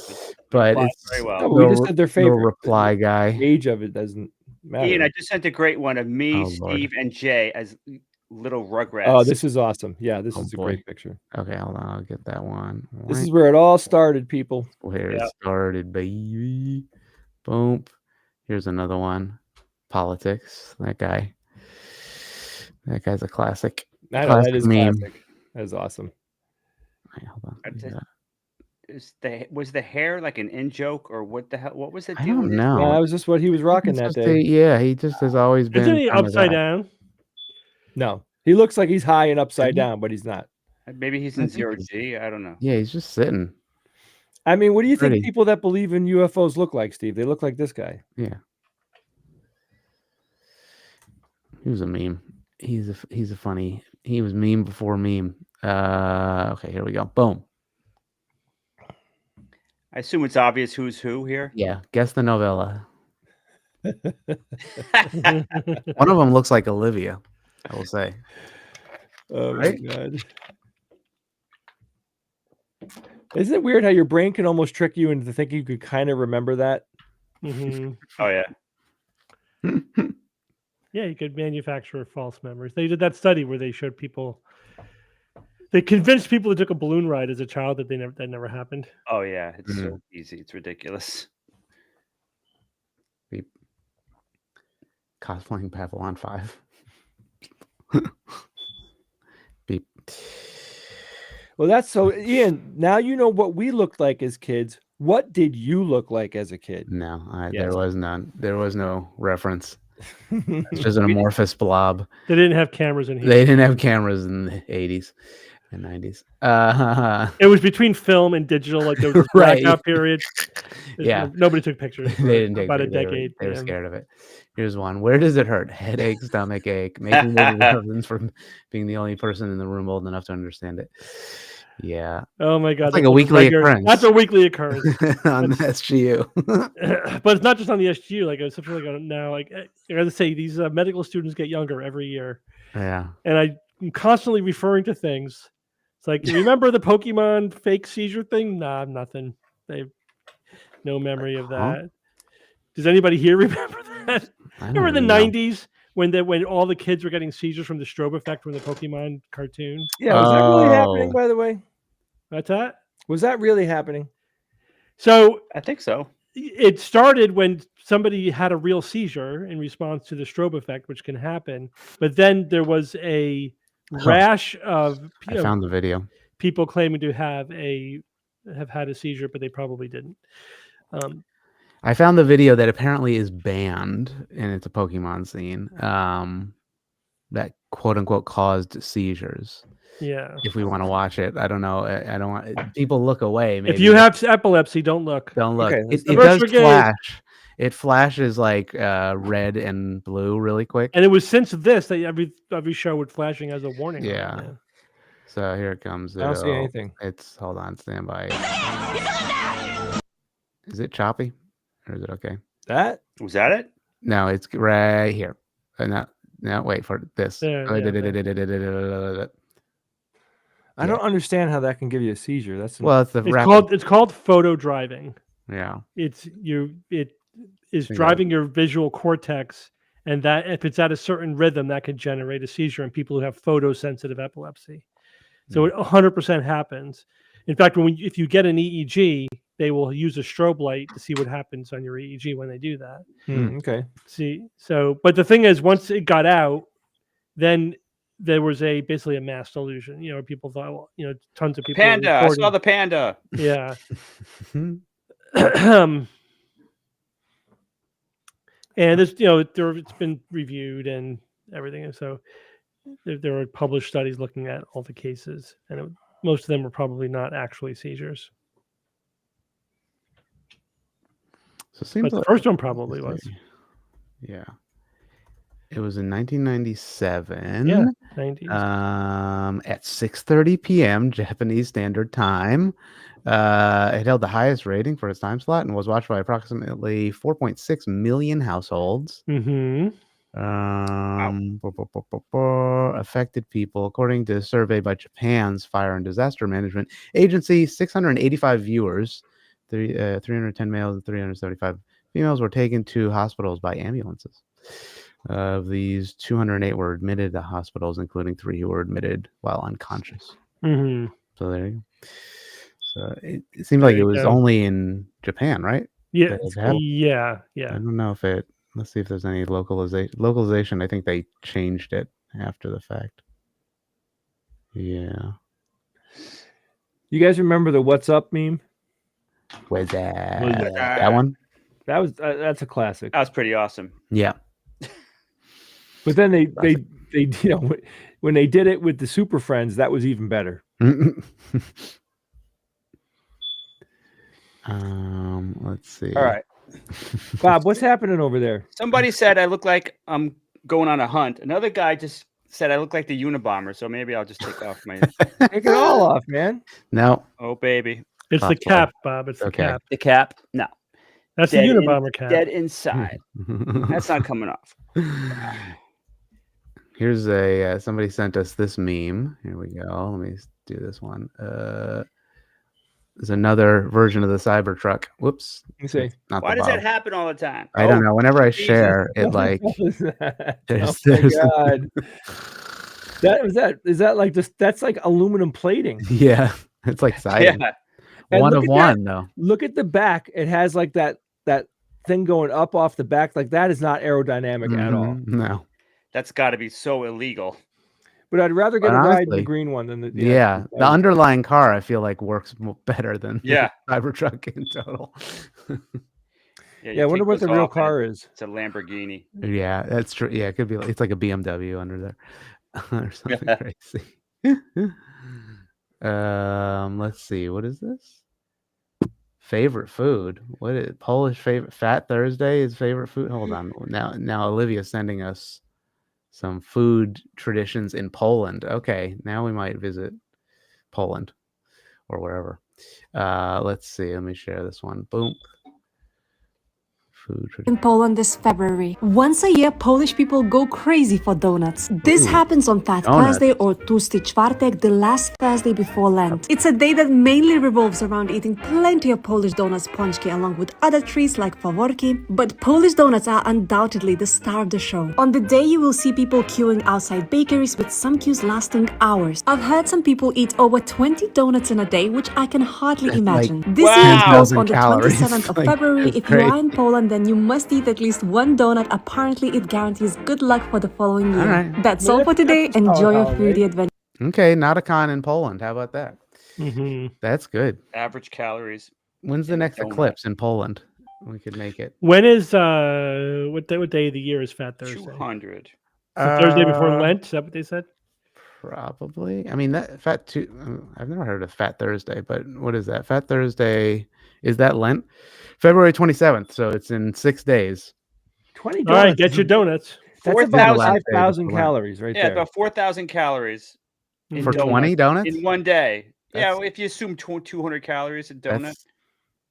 but applies it's very well. No, we just the- said their the favorite. reply guy. The age of it doesn't matter. Ian, I just sent a great one of me, Oh, Lord. Steve, and Jay as little Rugrats. Oh, this is awesome. Yeah, this Oh, is a boy. great picture. Okay, hold on. I'll get that one. This is where it all started, people. where Yeah. it started, baby. Boom. Here's another one. Politics. That guy. That guy's a classic. I know Classic that is meme. classic. That is awesome. Wait, hold on. I Let me just- get that. Was the hair like an in joke or what the hell? What was the I deal? don't with his- know. Yeah, that was just what he was rocking He's that just day. yeah, he just has always been. Isn't he kind of upside that. down? No, he looks like he's high and upside Isn't he? down, but he's not. Maybe he's I in think zero he's- G. I don't know. Yeah, he's just sitting. I mean, what do you think Pretty. people that believe in UFOs look like, Steve? They look like this guy. Yeah. He was a meme. He's a funny. He was meme before meme. Okay, here we go. Boom. I assume it's obvious who's who here. Yeah, guess the novella. One of them looks like Olivia, I will say. Oh Right? my God. Isn't it weird how your brain can almost trick you into thinking you could kind of remember that? Hmm. Oh yeah. Yeah, you could manufacture false memories. They did that study where they showed people. They convinced people that took a balloon ride as a child that that never happened. Oh yeah. It's Mm-hmm. so easy. It's ridiculous. Beep. Cosplaying Babylon 5. Beep. Well, that's so, Ian. Now you know what we looked like as kids. What did you look like as a kid? No, Yes. there was none. There was no reference. It's just an amorphous blob. They didn't have cameras in here. They didn't have cameras in the 80s and 90s. It was between film and digital, like there was this Right. blackout period. Yeah. Nobody took pictures. For They didn't take about a pictures. decade. They were yeah. scared of it. Here's one. Where does it hurt? Headache, stomach ache. Making reasons for being the only person in the room old enough to understand it. Yeah. Oh my God, It's like that's a weekly regular- occurrence. That's a weekly occurrence. On the SGU. But it's not just on the SGU. Like it's something like now, like as I say, these medical students get younger every year, Yeah. and I'm constantly referring to things It's like, remember the Pokemon fake seizure thing? Nah, nothing. They have no memory of that. Does anybody here remember that? Remember the 90s when all the kids were getting seizures from the strobe effect from the Pokemon cartoon? Yeah, was that really happening, by the way? What's that? Was that really happening? So I think so. It started when somebody had a real seizure in response to the strobe effect, which can happen. But then there was a rash of I found the video. People claiming to have had a seizure, but they probably didn't. I found the video that apparently is banned, and it's a Pokemon scene that quote unquote caused seizures. Yeah. If we want to watch it, I don't know. I don't want people look away. Maybe. If you have epilepsy, don't look. Don't look. Okay, It does flash. It flashes like red and blue really quick. And it was since this that every show was flashing as a warning. Yeah. So here it comes. I don't see anything. Hold on, stand by. Is it choppy, or is it okay? Was that it? No, it's right here. No, wait for this. I don't understand how that can give you a seizure. It's called photo driving. Yeah. It is driving your visual cortex, and that if it's at a certain rhythm, that can generate a seizure in people who have photosensitive epilepsy. So it 100% happens. In fact, if you get an EEG, they will use a strobe light to see what happens on your EEG when they do that. Okay. But the thing is, once it got out, then there was basically a mass delusion. People thought, well, tons of people. Panda. I saw the panda. Yeah. And it's been reviewed and everything, and so there are published studies looking at all the cases, and most of them were probably not actually seizures. So but the first one probably was. Yeah. It was in 1997. Yeah, 90s. At 6:30 p.m. Japanese Standard Time. It held the highest rating for its time slot and was watched by approximately 4.6 million households. Mm-hmm. Affected people, according to a survey by Japan's Fire and Disaster Management Agency, 685 viewers, 310 males and 375 females were taken to hospitals by ambulances. Of these, 208 were admitted to hospitals, including 3 who were admitted while unconscious. Mm-hmm. So there you go. So it seemed like it was only in Japan, right? Yeah. Yeah. I don't know if it. Let's see if there's any localization. I think they changed it after the fact. Yeah. You guys remember the "What's Up" meme? Where's that? That one? That's a classic. That was pretty awesome. Yeah. But then they when they did it with the Super Friends, that was even better. Let's see. All right. Bob, what's happening over there? Somebody said I look like I'm going on a hunt. Another guy just said I look like the Unabomber, so maybe I'll just take off my Take it all off, man. No. Oh baby. It's the cap, Bob. It's the cap. The cap. No. That's the Unabomber cap. Dead inside. That's not coming off. Here's somebody sent us this meme. Here we go. Let me do this one. There's another version of the Cybertruck. Whoops. You say. Why does that happen all the time? I don't know. Whenever I share, it like there's God. Is that like just that's like aluminum plating? Yeah, it's like siding. Yeah. One of one though. Look at the back. It has like that thing going up off the back. Like that is not aerodynamic at all. No. That's got to be so illegal. But I'd rather get a ride in the green one than the the underlying car. I feel like works better than the Cybertruck in total. I wonder what the real car is. It's a Lamborghini. Yeah, that's true. Yeah, it could be. It's like a BMW under there or something crazy. Let's see. What is this? Favorite food? What is Polish favorite? Fat Thursday is favorite food. Hold on. Now Olivia's sending us some food traditions in Poland. Okay, now we might visit Poland or wherever. Let's see. Let me share this one. Boom. Food in Poland this February. Once a year, Polish people go crazy for donuts. This Ooh, happens on Fat donuts. Thursday or Tłusty Czwartek, the last Thursday before Lent. It's a day that mainly revolves around eating plenty of Polish donuts, pączki, along with other treats like faworki. But Polish donuts are undoubtedly the star of the show. On the day, you will see people queuing outside bakeries, with some queues lasting hours. I've heard some people eat over 20 donuts in a day, which I can hardly That's imagine. like This event goes 10,000 on the calories. 27th of Like, February. that's If you great. are in Poland, then you must eat at least one donut. Apparently, it guarantees good luck for the following year. right. That's Well, all for today. that's a solid Enjoy your holiday. foodie adventure. Okay, not a con in Poland. How about that? Mhm. That's good. Average calories. When's the in a next donut. eclipse in Poland? We could make it. When is what day of the year is Fat Thursday? 200. It's the Thursday before Uh, Lent. Is that what they said? Probably. I mean, that I've never heard of Fat Thursday, but what is that? Fat Thursday, is that Lent? February 27th. So it's in 6 days. 20 All donuts. right, get your donuts. That's about 4,000 5,000 before Lent. calories right Yeah, there. about 4,000 calories in For donuts 20 donuts? in one day. Yeah, That's- if you assume 200 calories a donut. That's,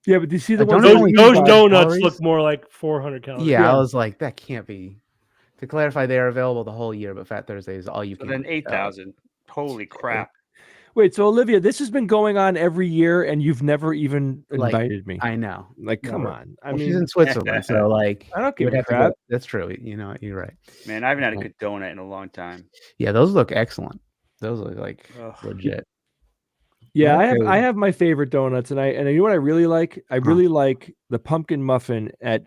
Yeah, but do you see the A ones donut that Those, only you those buy? donuts calories? look more like 400 calories. yeah, I Yeah. was like, that can't be. To clarify, they are available the whole year, but Fat Thursday is all you So can then eat. 8,000. Holy crap. Wait, so Olivia, this has been going on every year, and you've never even Like, invited me. I know. Like, come Never. on. I Well, she's mean, in Switzerland, so like, I don't you give would a have to crap. go. That's true. You know, you're right. Man, I haven't had a Yeah. good donut in a long time. Yeah, those look excellent. Those look like Ugh. legit. Yeah, Okay. I have my favorite donuts, and you know what I really like? I really like the pumpkin muffin at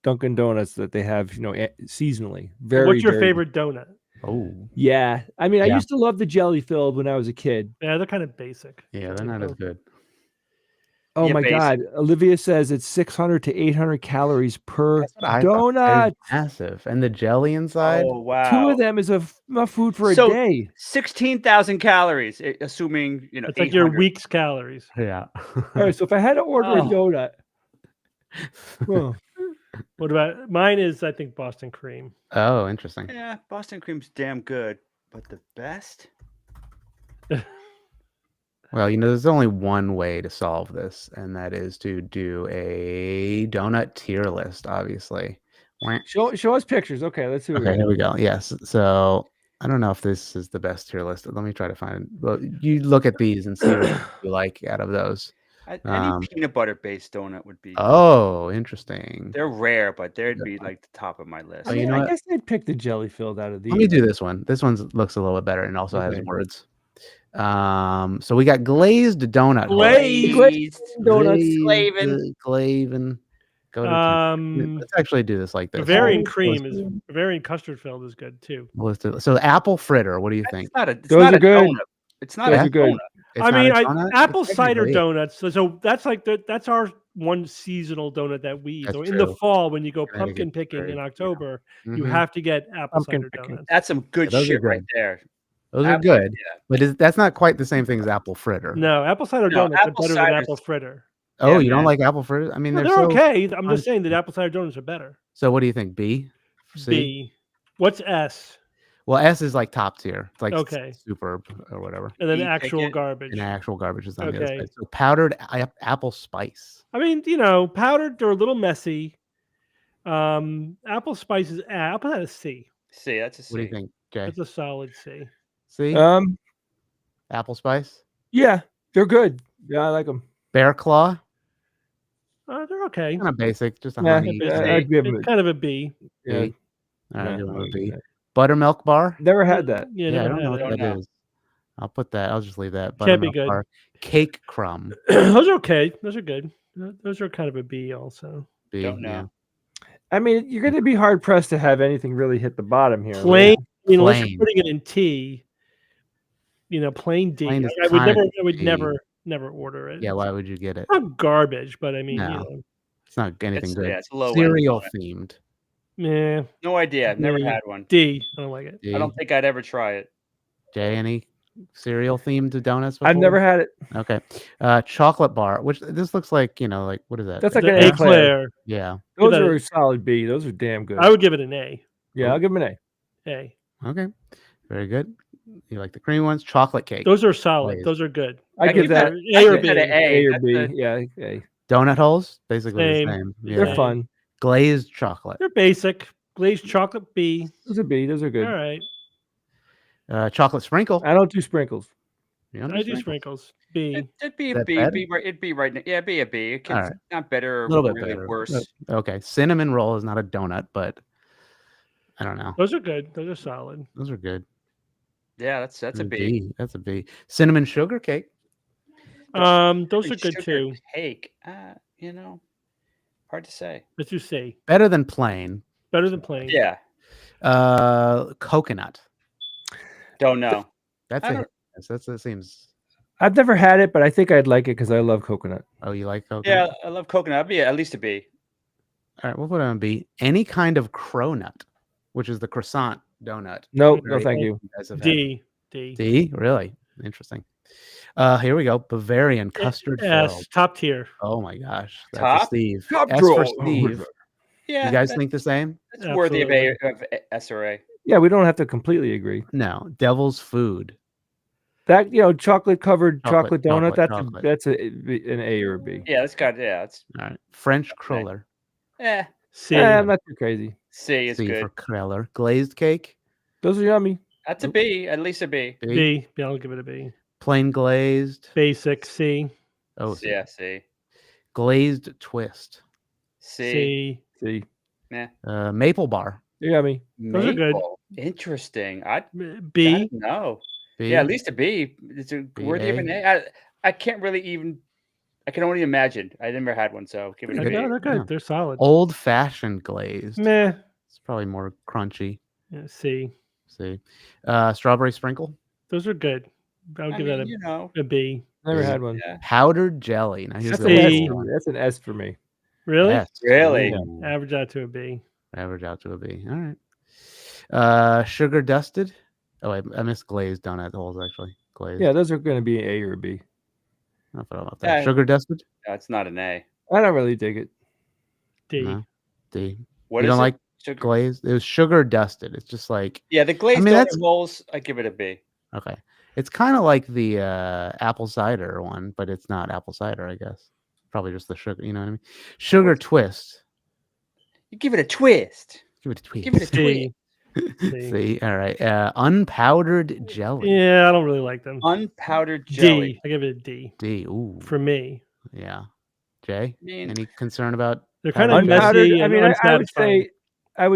Dunkin' Donuts that they have, seasonally. Very. What's your very- favorite donut? Oh, Yeah, I mean, I Yeah. used to love the jelly filled when I was a kid. Yeah, they're kind of basic. yeah, they're not as good. Oh Yeah, my basic. God! Olivia says it's 600 to 800 calories per That's what I thought. That donut. is massive, and the jelly inside. Oh, wow. 2 of them is enough food for So- a day. 16,000 calories, assuming, It's like your 800. week's calories. Yeah. All right, so if I had to order a Oh. donut, oh, What about mine? Is I think Boston cream. Oh, interesting. Yeah, Boston cream's damn good, but the best? Well, there's only one way to solve this, and that is to do a donut tier list, obviously. Wah. show us pictures. Okay, let's see. What we Okay, got. here we go. Yes. So I don't know if this is the best tier list. Let me try to find. Well, you look at these and see what you like out of those. Any peanut butter based donut would be. Oh, interesting. They're rare, but they'd be like the top of my list. Oh, you know I what? guess I'd pick the jelly filled out of these. Let me do this one. This one looks a little bit better and also Okay. has words. So we got glazed donut. holes. Glazed. donuts. Glaven. Go to let's actually do this like this. Bavarian Let's- cream let's- is Bavarian custard filled is good too. let's do- So apple fritter. What do you think? It's Those not are a good. donut. It's not Those a are good. donut. It's I not mean, a donut? apple It's cider technically- donuts. So that's like that's our one seasonal donut that we eat. That's So in the true. fall, when you go Connecticut pumpkin picking very- in yeah. October, you Mhm. have to get apple Pumpkin cider picking. donuts. That's some good those are shit right good. there. Those are Apple- good, yeah. but that's not quite the same thing as apple fritter. No, apple cider No, donuts are apple better than cider's- apple fritter. Oh, Yeah, you don't man. like apple fritter? I mean, No, they're they're so. okay. I'm fun. just saying that apple cider donuts are better. So what do you think? B, C? B. What's S? Well, S is like top tier. It's like Okay. super or whatever. And then B, actual pick it. garbage. And actual garbage is on the other Okay. side. So powdered apple spice. I mean, powdered, they're a little messy. Apple spice is I'll put that a C. C, that's a C. What do you think, Jay? That's a solid C. C? Apple spice? Yeah, they're good. Yeah, I like them. Bear claw? They're okay. Kind of basic, just a Yeah, honey. It's I'd give them. It's kind of a B. Yeah, B. All right, yeah, do a I'll B. give that. Buttermilk bar? Never had that. Yeah, I never don't know had what it. that Don't is. I'll put that. I'll just leave that. Can't be Buttermilk good. bar. Cake crumb. Those are okay. Those are good. Those are kind of a B also. B. Don't know. I mean, you're going to be hard pressed to have anything really hit the bottom here. Plain. Unless Plain. you're putting it in tea. Plain D. Plain is I would never. kind I would D. never order it. Yeah, why would you get it? It's not garbage, but I mean, No. It's not anything It's- good. yeah, it's low end Cereal donut. themed. yeah, No idea. I've never Yeah. had one. D. I don't like it. D. I don't think I'd ever try it. Jay, any cereal themed donuts before? I've never had it. Okay. Chocolate bar, which this looks like, like, what is that? That's like The an eclair. eclair. Yeah. Those that are a- a solid B. Those are damn good. I would give it an A. Yeah, I'll give them an A. A. Okay. Very good. You like the creamy ones? Chocolate cake. Those are solid. Glazed. Those are good. I give that A or I'd give B. that an A. A or That's B. a- Yeah, A. Donut holes? Basically Same. the same. They're Yeah. fun. Glazed chocolate. They're basic. Glazed chocolate B. Those are B. Those are good. All right. Chocolate sprinkle. I don't do sprinkles. You don't I do sprinkles. B. It'd be a That B. better? It'd be right now. Yeah, it'd be a B. It's All right. not better or A little bit really better. worse. Okay. Cinnamon roll is not a donut, but I don't know. Those are good. Those are solid. Those are good. Yeah, that's a B. That's a B. Cinnamon sugar cake. Those are good Sugar too. Cake. Hard to say. Let's do C. Better than plain. Better than plain. Yeah. Coconut. Don't know. That's I a don't- hit. That seems. I've never had it, but I think I'd like it because I love coconut. Oh, you like coconut? Yeah, I love coconut. I'd be at least a B. All right, we'll put it on B. Any kind of cronut, which is the croissant donut. No, no, Very thank good. you. You guys have had D. D. D. Really interesting. Here we go. Bavarian custard S. filled. Top tier. Oh my gosh. That's Top? a Steve. Top S for drawer. Steve. Yeah. You guys think the same? that's worthy of Absolutely. S or A. Yeah, we don't have to completely agree. No. Devil's food. That chocolate covered chocolate donut. chocolate. That's an A or a B. Yeah, that's All right. French cruller. C. I'm not too crazy. C is C good. for cruller. Glazed cake. Those are yummy. That's a B. At least a B. B. B. Yeah, I'll give it a B. Plain glazed. Basic. C. Oh, C. Yeah, C. Glazed twist. C. C. See, Maple bar. they're yummy. Those are good. Maple. Interesting. B. No. B. Yeah, at least a B. It's a worthy of an A. I can't really even. I can only imagine. I never had one, so give it a No, B. they're good. Yeah. They're solid. Old fashioned glazed. Meh. It's probably more crunchy. Yeah, C. See. Strawberry sprinkle. Those are good. I would give that you know. a B. Never B. had one. Yeah. Powdered jelly. Now here's That's the a That's, B. worst one. that's an S for me. Really? Yes. Really? Ooh. Average out to a B. Average out to a B. All right. Sugar dusted. Oh, I missed glazed donut holes actually. Glazed. Yeah, those are going to be an A or a B. I forgot about that. Yeah. Sugar dusted. That's not an A. I don't really dig it. D. No. D. What You is don't it? like Sugar- glazed? It was sugar dusted. It's just like Yeah, the glazed mean, donut that's- holes. I give it a B. okay. It's kind of like the apple cider one, but it's not apple cider, I guess. Probably just the sugar. You know what I mean? Sugar twist. You give it a twist. Give it a twist. Give it a twist. C. C. See, all right. Unpowdered jelly. Yeah, I don't really like them. Unpowdered jelly. D. I give it a D. D. Ooh. For me. Yeah. Jay, I mean, any concern about They're kind of Unpowdered. messy I and mean, I would unsatisfying.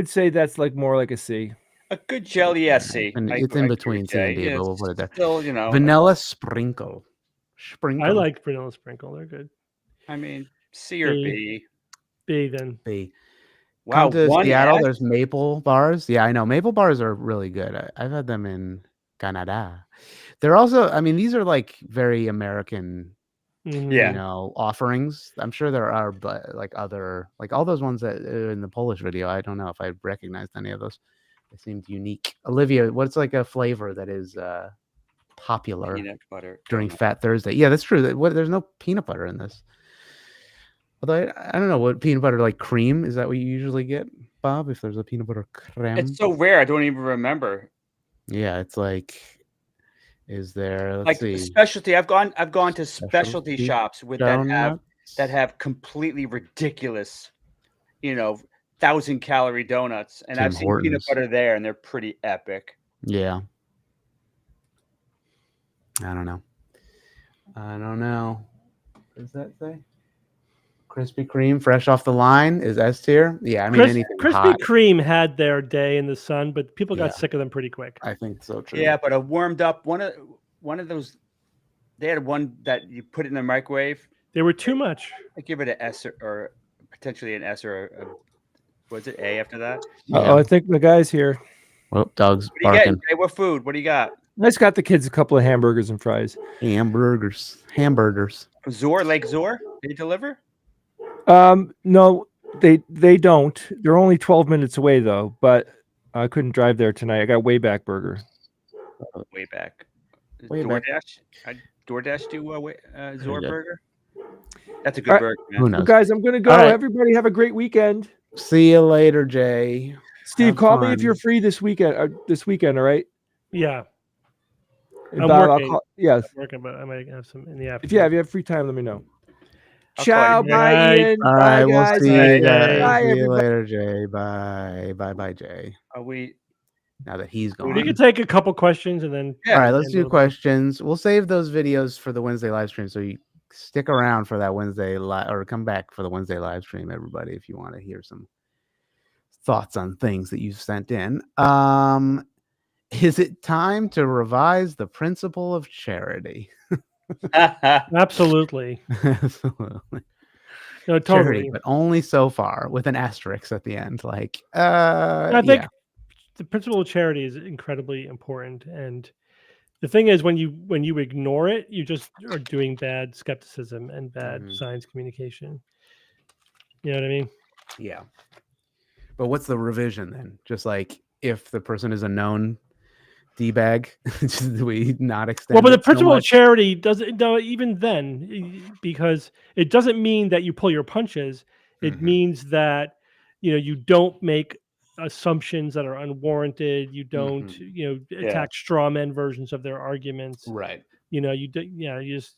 say, that's like more like a C. a good jelly, yeah, C. And I- it's I in agree between with C and Jay. D, Yeah, but we'll it's put it there. Still, Vanilla sprinkle. Sprinkle. I like vanilla sprinkle. They're good. I mean, C or B. B then. B. Wow, Come to one Seattle, S? there's maple bars. Yeah, I know. Maple bars are really good. I've had them in Canada. They're also, I mean, these are like very American, Mhm. Yeah. you know, offerings. I'm sure there are, but like other, like all those ones that are in the Polish video, I don't know if I recognized any of those. They seemed unique. Olivia, what's like a flavor that is popular Peanut butter. during donut. Fat Thursday? Yeah, that's true. There's no peanut butter in this. Although I don't know what peanut butter, like cream, is that what you usually get, Bob? If there's a peanut butter creme, It's so rare. I don't even remember. yeah, it's like, is there? Let's Like see, specialty. I've gone to specialty Specialty shops with donuts? that have completely ridiculous, 1,000-calorie donuts, and Tim I've seen peanut Hortons. butter there, and they're pretty epic. Yeah, I don't know. What does that say? Krispy Kreme, fresh off the line, is S tier. Yeah, I mean anything Krispy hot. Kreme had their day in the sun, but people got Yeah. sick of them pretty quick. I think so true. Yeah, but a warmed up one of those. They had one that you put in the microwave. They were too much. I give it an S or potentially an S or was it A after that? Oh, I think the guy's here. Well, dogs What do you get? barking. Hey, what food? What do you got? I just got the kids a couple of hamburgers and fries. Hamburgers. Lake Zor? They deliver? No, they don't. They're only 12 minutes away though, but I couldn't drive there tonight. I got Wayback Burger. Way back. Way back. DoorDash? DoorDash do Zor Yeah. burger? That's a good Alright. burger, man. Who Well, knows? guys, I'm gonna go. All right. Everybody have a great weekend. See you later, Jay. Steve, Have call me if fun. you're free this weekend. All right? Yeah, And I'm Bob, working. yes. working, but I might have some in the If afternoon. you have free time, let me know. Ciao, you bye, Bye. Ian. All Bye, right, we'll guys. see Bye, you guys. Jay. Bye, See you everybody. later, Jay. Bye. Bye, Jay. Are we? Now that he's We We gone. could take a couple questions and then. Yeah. All right, let's end do a little bit. questions. We'll save those videos for the Wednesday live stream, so you stick around for that Wednesday or come back for the Wednesday live stream, everybody, if you want to hear some thoughts on things that you've sent in. Is it time to revise the principle of charity? Absolutely. Absolutely. No, Charity, totally. but only so far, with an asterisk at the end. Like, I think yeah. the principle of charity is incredibly important, and the thing is, when you ignore it, you just are doing bad skepticism and bad Mhm. science communication. You know what I mean? Yeah. But what's the revision then? Just like if the person is a known D-bag, do we not extend Well, but the it so principle of much? charity doesn't. No, even then, because it doesn't mean that you pull your punches. It Mhm. means that you don't make assumptions that are unwarranted. You don't Mhm. attack straw man versions of their arguments. Right. You just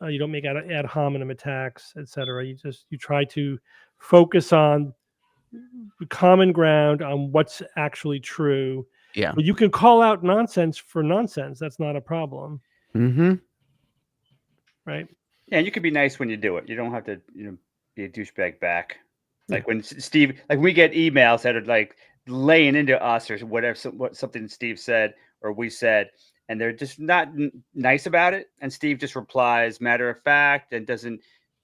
you don't make ad hominem attacks, etc. You try to focus on common ground on what's actually true. Yeah. But you can call out nonsense for nonsense. That's not a problem, Mm-hmm. right? Yeah, and you can be nice when you do it. You don't have to, be a douchebag back. Like Yeah. when Steve, like we get emails that are like laying into us or whatever, something Steve said or we said, and they're just not nice about it. And Steve just replies matter of fact and doesn't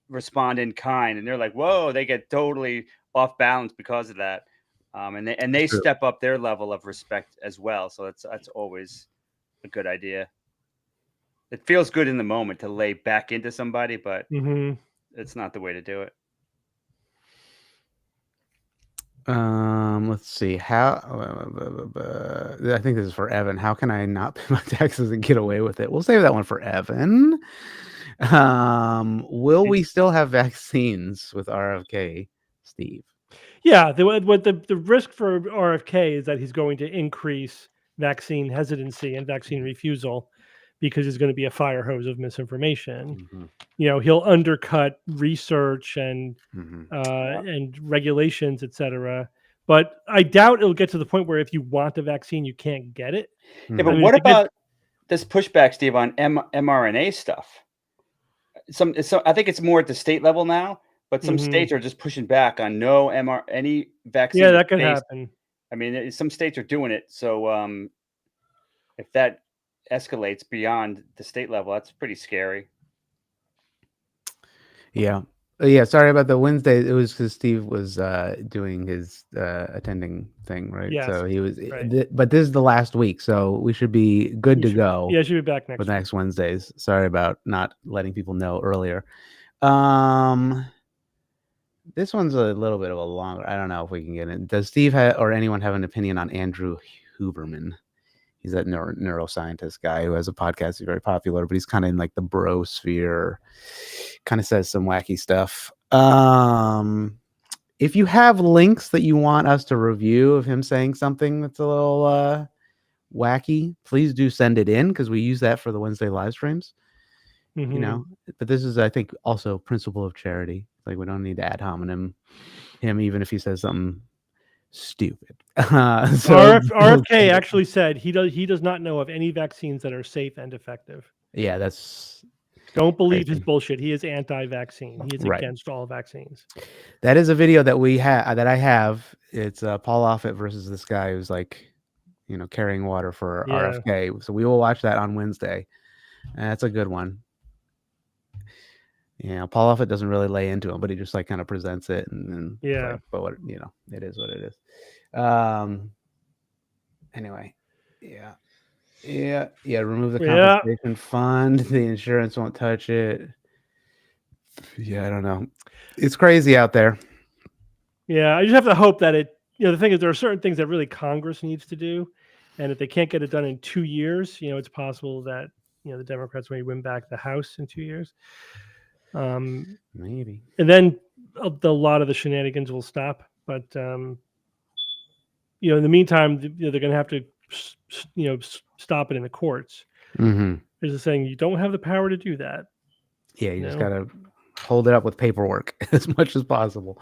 respond in kind. And they're like, whoa, they get totally off balance because of that. And they True. step up their level of respect as well. So that's always a good idea. It feels good in the moment to lay back into somebody, but Mm-hmm. it's not the way to do it. Let's see. How I think this is for Evan. How can I not pay my taxes and get away with it? We'll save that one for Evan. Will we still have vaccines with RFK, Steve? Yeah, the risk for RFK is that he's going to increase vaccine hesitancy and vaccine refusal because there's going to be a fire hose of misinformation. Mm-hmm. He'll undercut research and Mm-hmm. and regulations, etc. But I doubt it'll get to the point where if you want a vaccine, you can't get it. Yeah, but I mean, what to get- about this pushback, Steve, on mRNA stuff? I think it's more at the state level now, but some Mhm. states are just pushing back on any vaccine. Yeah, that could based- happen. I mean, some states are doing it. So if that escalates beyond the state level, that's pretty scary. Yeah. Yeah, sorry about the Wednesday. It was because Steve was doing his attending thing, right? Yes, so he was, right. but this is the last week, so we should be good to go. Yeah, she'll be back next with week. next Wednesdays. Sorry about not letting people know earlier. This one's a little bit of a longer. I don't know if we can get it. Does Steve or anyone have an opinion on Andrew Huberman? He's that neuroscientist guy who has a podcast. He's very popular, but he's kind of in like the bro sphere. Kind of says some wacky stuff. If you have links that you want us to review of him saying something that's a little wacky, please do send it in because we use that for the Wednesday live streams. Mhm. But this is, I think, also principle of charity. Like, we don't need to ad hominem him, even if he says something stupid. RFK actually said he does not know of any vaccines that are safe and effective. Yeah, that's Don't believe his crazy. bullshit. He is anti-vaccine. He is Right. against all vaccines. That is a video that we have that I have. It's Paul Offit versus this guy who's like, carrying water for Yeah. RFK. So we will watch that on Wednesday. That's a good one. Yeah, Paul Offit doesn't really lay into him, but he just like kind of presents it, and Yeah. like, but what it is what it is. Anyway, yeah. Remove the Yeah. compensation fund. The insurance won't touch it. Yeah, I don't know. It's crazy out there. Yeah, I just have to hope that it. The thing is, there are certain things that really Congress needs to do, and if they can't get it done in 2 years, it's possible that the Democrats may win back the House in 2 years. Maybe. And then a lot of the shenanigans will stop. But in the meantime, they're going to have to stop it in the courts. Mm-hmm. There's a saying, you don't have the power to do that. Yeah, you just gotta hold it up with paperwork as much as possible.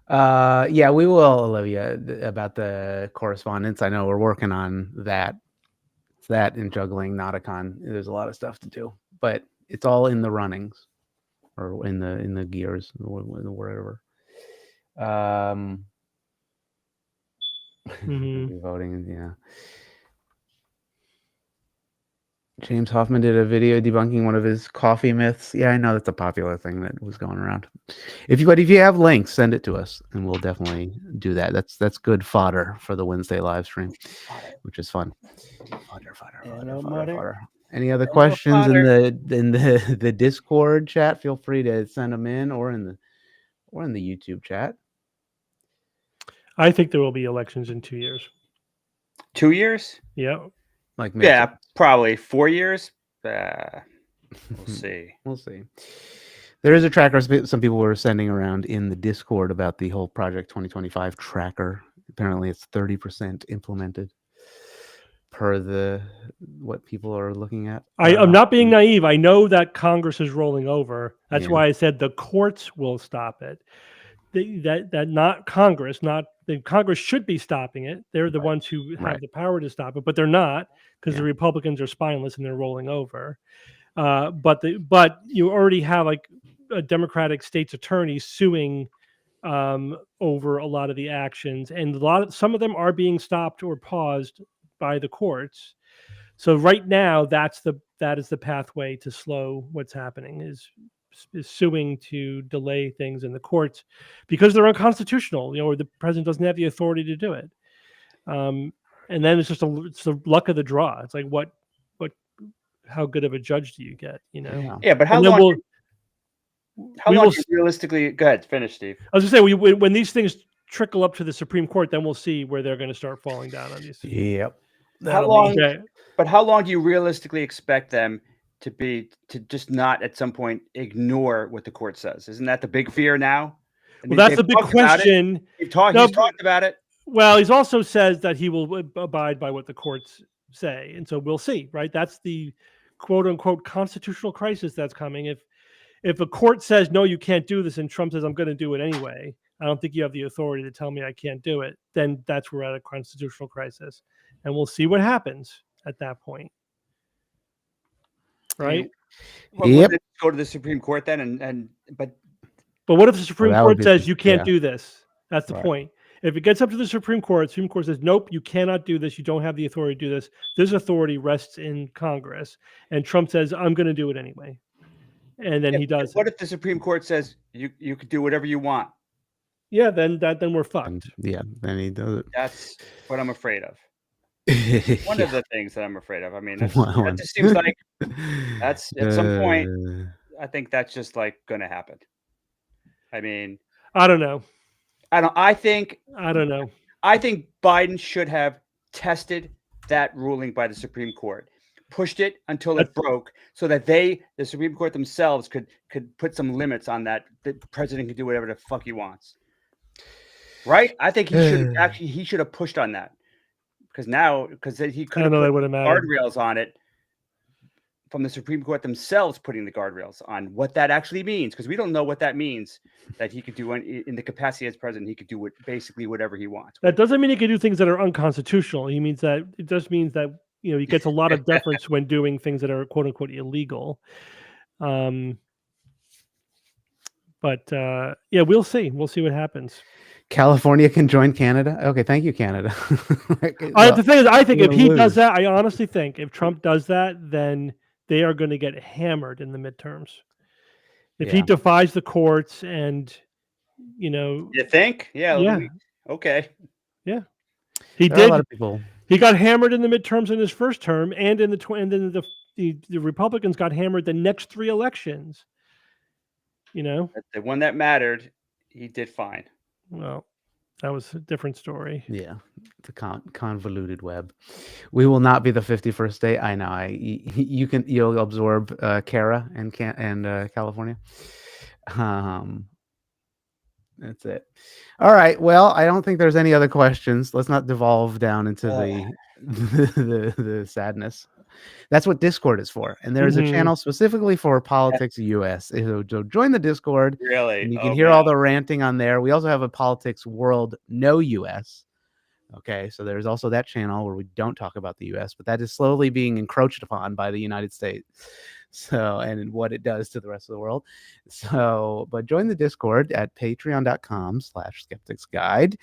Yeah, we will, Olivia, about the correspondence. I know we're working on that. That and juggling Nauticon. There's a lot of stuff to do, but it's all in the runnings or in the gears, wherever. Voting, yeah. James Hoffman did a video debunking one of his coffee myths. Yeah, I know that's a popular thing that was going around. If you have links, send it to us, and we'll definitely do that. That's good fodder for the Wednesday live stream, which is fun. Fodder. Any other questions in the Discord chat? Feel free to send them in, or in the YouTube chat. I think there will be elections in 2 years. 2 years? Yeah. Like yeah, probably 4 years. We'll see. We'll see. There is a tracker some people were sending around in the Discord about the whole Project 2025 tracker. Apparently, it's 30% implemented per what people are looking at. I'm not being naive. I know that Congress is rolling over. That's why I said the courts will stop it. That not Congress, Congress should be stopping it. They're the ones who have the power to stop it, but they're not, because the Republicans are spineless and they're rolling over. But you already have like a Democratic state's attorney suing over a lot of the actions, and some of them are being stopped or paused by the courts. So right now, that is the pathway to slow what's happening, is suing to delay things in the courts because they're unconstitutional, or the president doesn't have the authority to do it. And then it's the luck of the draw. It's like how good of a judge do you get? Yeah, but how long do you realistically? Go ahead, finish, Steve. I was gonna say when these things trickle up to the Supreme Court, then we'll see where they're going to start falling down on these. Yep. How long do you realistically expect them to just not at some point ignore what the court says? Isn't that the big fear now? Well, that's the big question. He's talked about it. Well, he also says that he will abide by what the courts say, and so we'll see. Right? That's the quote unquote constitutional crisis that's coming. If a court says no, you can't do this, and Trump says I'm going to do it anyway, I don't think you have the authority to tell me I can't do it. Then that's we're at a constitutional crisis, and we'll see what happens at that point. Right? Yep. Go to the Supreme Court then, but what if the Supreme Court says you can't do this? That's the point. If it gets up to the Supreme Court says, nope, you cannot do this. You don't have the authority to do this. This authority rests in Congress. And Trump says, I'm going to do it anyway. And then he does. What if the Supreme Court says you could do whatever you want? Yeah, then we're fucked. Yeah, then he does it. That's what I'm afraid of. One of the things that I'm afraid of. I mean, that just seems like that's at some point. I think that's just like going to happen. I mean, I don't know. I don't know. I think Biden should have tested that ruling by the Supreme Court, pushed it until it broke, so that the Supreme Court themselves could put some limits on that. The president can do whatever the fuck he wants. Right? I think he should have pushed on that, because he could have put guardrails on it from the Supreme Court themselves, putting the guardrails on what that actually means, because we don't know what that means. That he could do in the capacity as president, he could do basically whatever he wants. That doesn't mean he can do things that are unconstitutional. It just means that he gets a lot of deference when doing things that are quote unquote illegal. But we'll see. We'll see what happens. California can join Canada. Okay, thank you, Canada. The thing is, I think if he does that, I honestly think if Trump does that, then they are going to get hammered in the midterms. If he defies the courts and, you think? Yeah. Okay. Yeah. He did. A lot of people. He got hammered in the midterms in his first term, and in the Republicans got hammered the next 3 elections. The one that mattered, he did fine. Well, that was a different story. Yeah, the convoluted web. We will not be the 51st state. I know. You'll absorb Cara and California. That's it. All right. Well, I don't think there's any other questions. Let's not devolve down into the sadness. That's what Discord is for. And there is a Mhm. channel specifically for Politics US. So join the Discord. Really? And you can Oh, hear man. all the ranting on there. We also have a Politics World No US. Okay, so there's also that channel where we don't talk about the US, but that is slowly being encroached upon by the United States. So, and what it does to the rest of the world. So, but join the Discord at patreon.com/skepticsguide.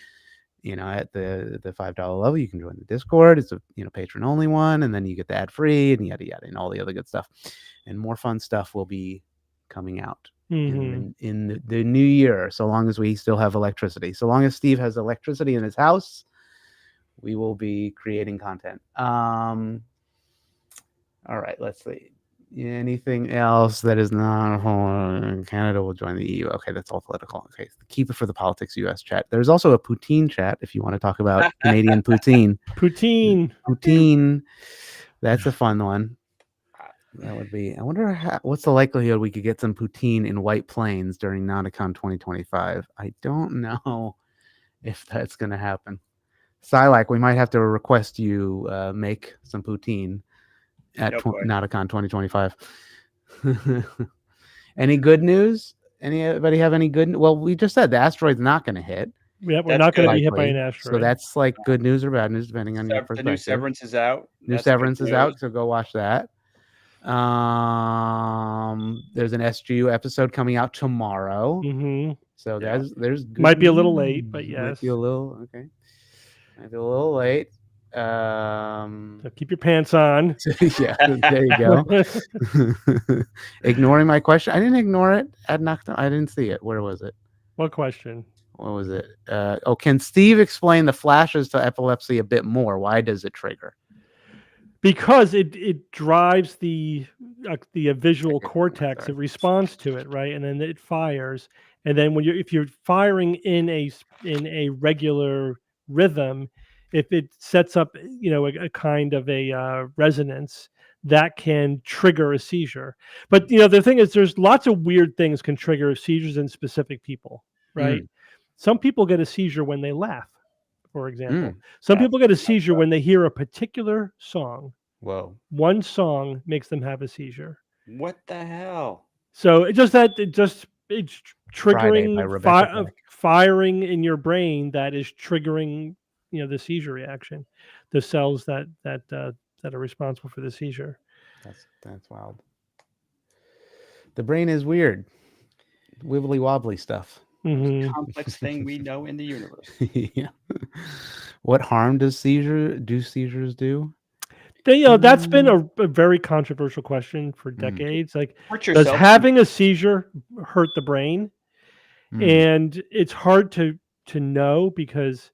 At the $5 level, you can join the Discord. It's a patron only one, and then you get the ad free and yada yada and all the other good stuff. And more fun stuff will be coming out in the new year, so long as we still have electricity. So long as Steve has electricity in his house, we will be creating content. All right, let's see. Anything else that is not Canada will join the EU? Okay, that's all political. Okay, keep it for the Politics US chat. There's also a poutine chat if you want to talk about Canadian poutine. Poutine. That's a fun one. That would be. I wonder what's the likelihood we could get some poutine in White Plains during Nauticon 2025. I don't know if that's going to happen. Silac, we might have to request you make some poutine at Nauticon 2025. Any good news? Anybody have any good? Well, we just said the asteroid's not going to hit. Yeah, we're not going to be hit by an asteroid. So that's like good news or bad news, depending on your perspective. The new Severance is out. New Severance is out, so go watch that. There's an SGU episode coming out tomorrow. So there's good might be a little late, but yes. Might be a little okay. Might be a little late. So keep your pants on. Yeah, there you go. Ignoring my question. I didn't ignore it. I didn't see it. Where was it? What question? What was it? Can Steve explain the flashes to epilepsy a bit more? Why does it trigger? Because it drives the visual cortex. It responds to it, right, and then it fires. And then if you're firing in a regular rhythm, if it sets up a kind of a resonance, that can trigger a seizure. But the thing is, there's lots of weird things can trigger seizures in specific people, right? Some people get a seizure when they laugh, for example. Some people get a seizure when they hear a particular song. Whoa. One song makes them have a seizure. What the hell? So it's triggering firing in your brain that is triggering the seizure reaction, the cells that are responsible for the seizure. That's wild. The brain is weird, wibbly wobbly stuff. Complex thing we know in the universe. Yeah. What harm do seizures do? That's been a very controversial question for decades. Like, does having a seizure hurt the brain? And it's hard to know because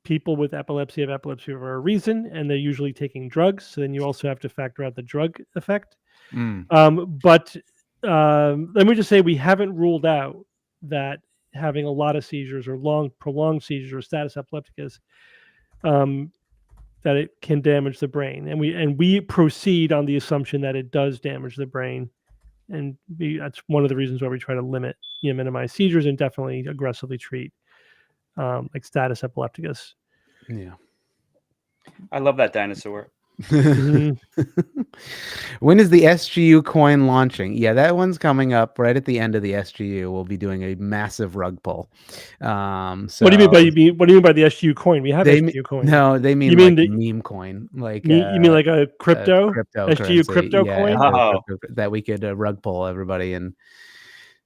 people with epilepsy have epilepsy for a reason, and they're usually taking drugs. So then you also have to factor out the drug effect. But let me just say, we haven't ruled out that having a lot of seizures or prolonged seizures or status epilepticus, that it can damage the brain, and we proceed on the assumption that it does damage the brain, and that's one of the reasons why we try to minimize seizures and definitely aggressively treat like status epilepticus. Yeah, I love that dinosaur. When is the SGU coin launching? Yeah, that one's coming up right at the end of the SGU. We'll be doing a massive rug pull. So what do you mean by the SGU coin? We have SGU coin. No, they mean like the meme coin. Like you mean like a crypto SGU crypto coin? That we could rug pull everybody and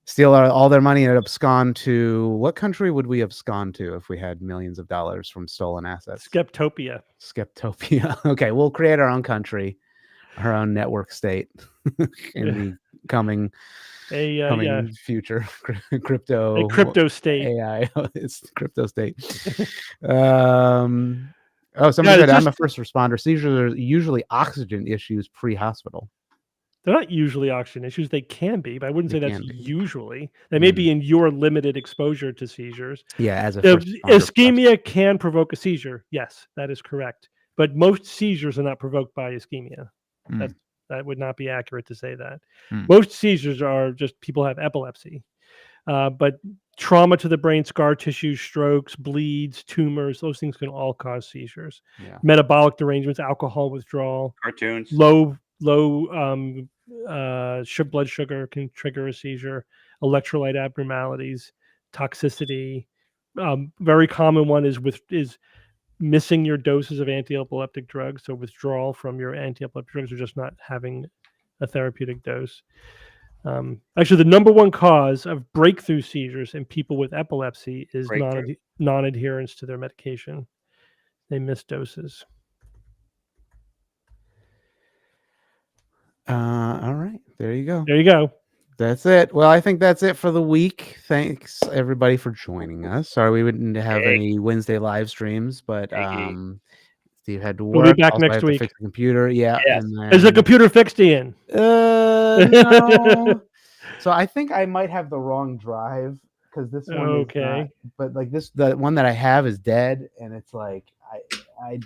steal all their money and abscond to what country would we abscond to if we had millions of dollars from stolen assets? Skeptopia. Okay, we'll create our own country, our own network state in the coming future. Crypto state. AI. It's crypto state. Somebody said I'm a first responder. Seizures are usually oxygen issues pre-hospital. They're not usually oxygen issues. They can be, but I wouldn't say that's usually. They may be in your limited exposure to seizures. Yeah, as a ischemia can provoke a seizure. Yes, that is correct. But most seizures are not provoked by ischemia. That would not be accurate to say that. Most seizures are just people have epilepsy. But trauma to the brain, scar tissue, strokes, bleeds, tumors, those things can all cause seizures. Yeah. Metabolic derangements, alcohol withdrawal, Cartoons. low blood sugar can trigger a seizure, electrolyte abnormalities, toxicity. Very common one is missing your doses of anti-epileptic drugs, so withdrawal from your anti-epileptic drugs or just not having a therapeutic dose. Actually, the number one cause of breakthrough seizures in people with epilepsy is non-adherence to their medication. They miss doses. All right, there you go. There you go. That's it. Well, I think that's it for the week. Thanks everybody for joining us. Sorry we wouldn't have any Wednesday live streams, but Steve had to work. We'll be back also, next I have to week. fix the computer. Yeah. Yes. And then, Is the computer fixed, Ian? No. So I think I might have the wrong drive because this one is not, but like the one that I have is dead, and it's like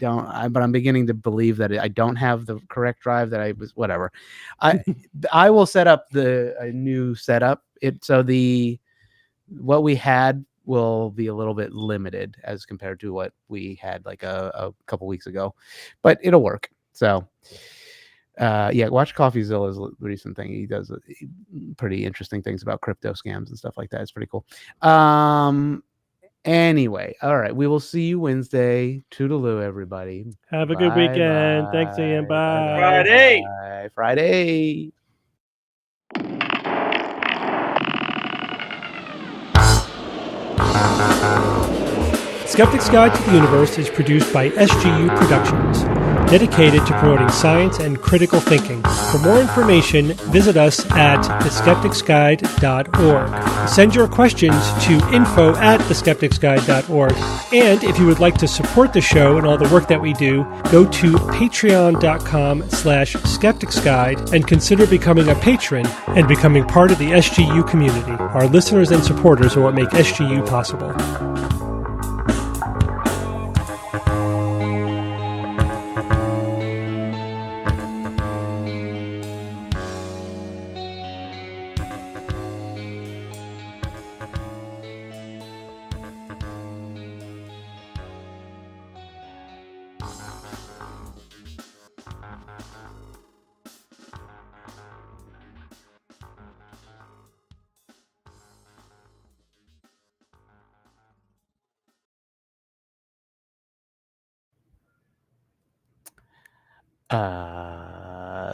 but I'm beginning to believe that I don't have the correct drive that I was, whatever. I will set up a new setup. What we had will be a little bit limited as compared to what we had like a couple weeks ago, but it'll work. So watch CoffeeZilla's recent thing. He does pretty interesting things about crypto scams and stuff like that. It's pretty cool. Anyway, all right. We will see you Wednesday. Toodaloo, everybody. Have a good weekend. Thanks, Ian. Bye. Friday. Skeptic's Guide to the Universe is produced by SGU Productions, dedicated to promoting science and critical thinking. For more information, visit us at theskepticsguide.org. Send your questions to info@theskepticsguide.org. And if you would like to support the show and all the work that we do, go to patreon.com/skepticsguide and consider becoming a patron and becoming part of the SGU community. Our listeners and supporters are what make SGU possible.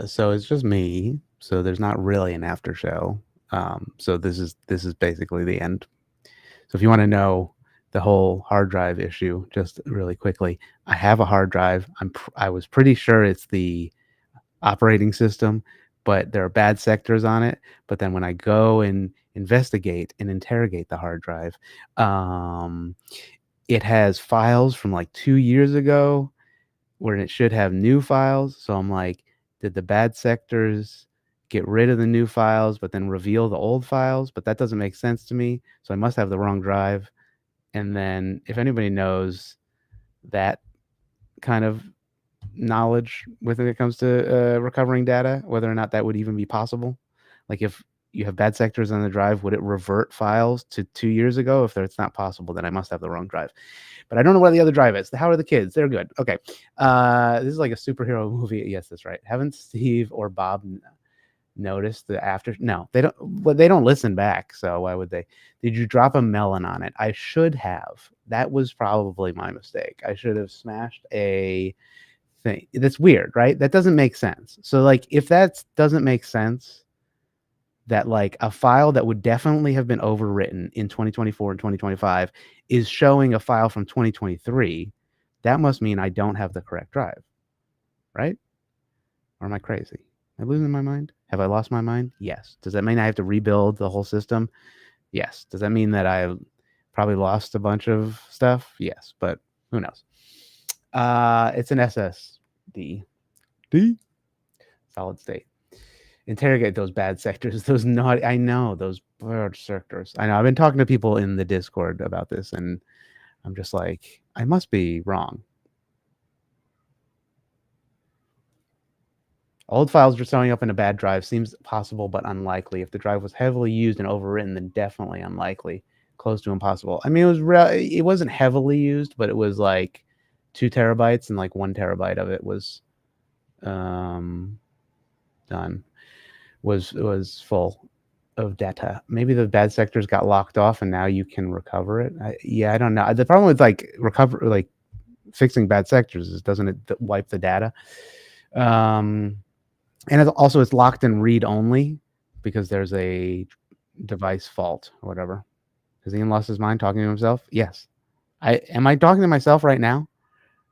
So it's just me. So there's not really an after show. So this is basically the end. So if you want to know the whole hard drive issue, just really quickly, I have a hard drive. I was pretty sure it's the operating system, but there are bad sectors on it. But then when I go and investigate and interrogate the hard drive, it has files from like 2 years ago where it should have new files. So I'm like, did the bad sectors get rid of the new files but then reveal the old files? But that doesn't make sense to me. So I must have the wrong drive. And then if anybody knows that kind of knowledge when it comes to recovering data, whether or not that would even be possible, like if you have bad sectors on the drive, would it revert files to 2 years ago? If it's not possible, then I must have the wrong drive. But I don't know where the other drive is. How are the kids? They're good. Okay. This is like a superhero movie. Yes, that's right. Haven't Steve or Bob noticed the after? No, they don't. Well, they don't listen back. So why would they? Did you drop a melon on it? I should have. That was probably my mistake. I should have smashed a thing. That's weird, right? That doesn't make sense. So like, if that doesn't make sense, that like a file that would definitely have been overwritten in 2024 and 2025 is showing a file from 2023, that must mean I don't have the correct drive, right? Or am I crazy? Am I losing my mind? Have I lost my mind? Yes. Does that mean I have to rebuild the whole system? Yes. Does that mean that I probably lost a bunch of stuff? Yes, but who knows? It's an SSD. Solid state. Interrogate those bad sectors, those naughty, I know, those bad sectors. I know, I've been talking to people in the Discord about this, and I'm just like, I must be wrong. Old files are showing up in a bad drive seems possible, but unlikely. If the drive was heavily used and overwritten, then definitely unlikely. close to impossible. I mean, it wasn't heavily used, but it was like 2 terabytes, and like 1 terabyte of it was done. Was full of data. Maybe the bad sectors got locked off, and now you can recover it. I don't know. The problem with like fixing bad sectors is doesn't it wipe the data? And it's locked in read only because there's a device fault or whatever. Has Ian lost his mind talking to himself? Yes. Am I talking to myself right now?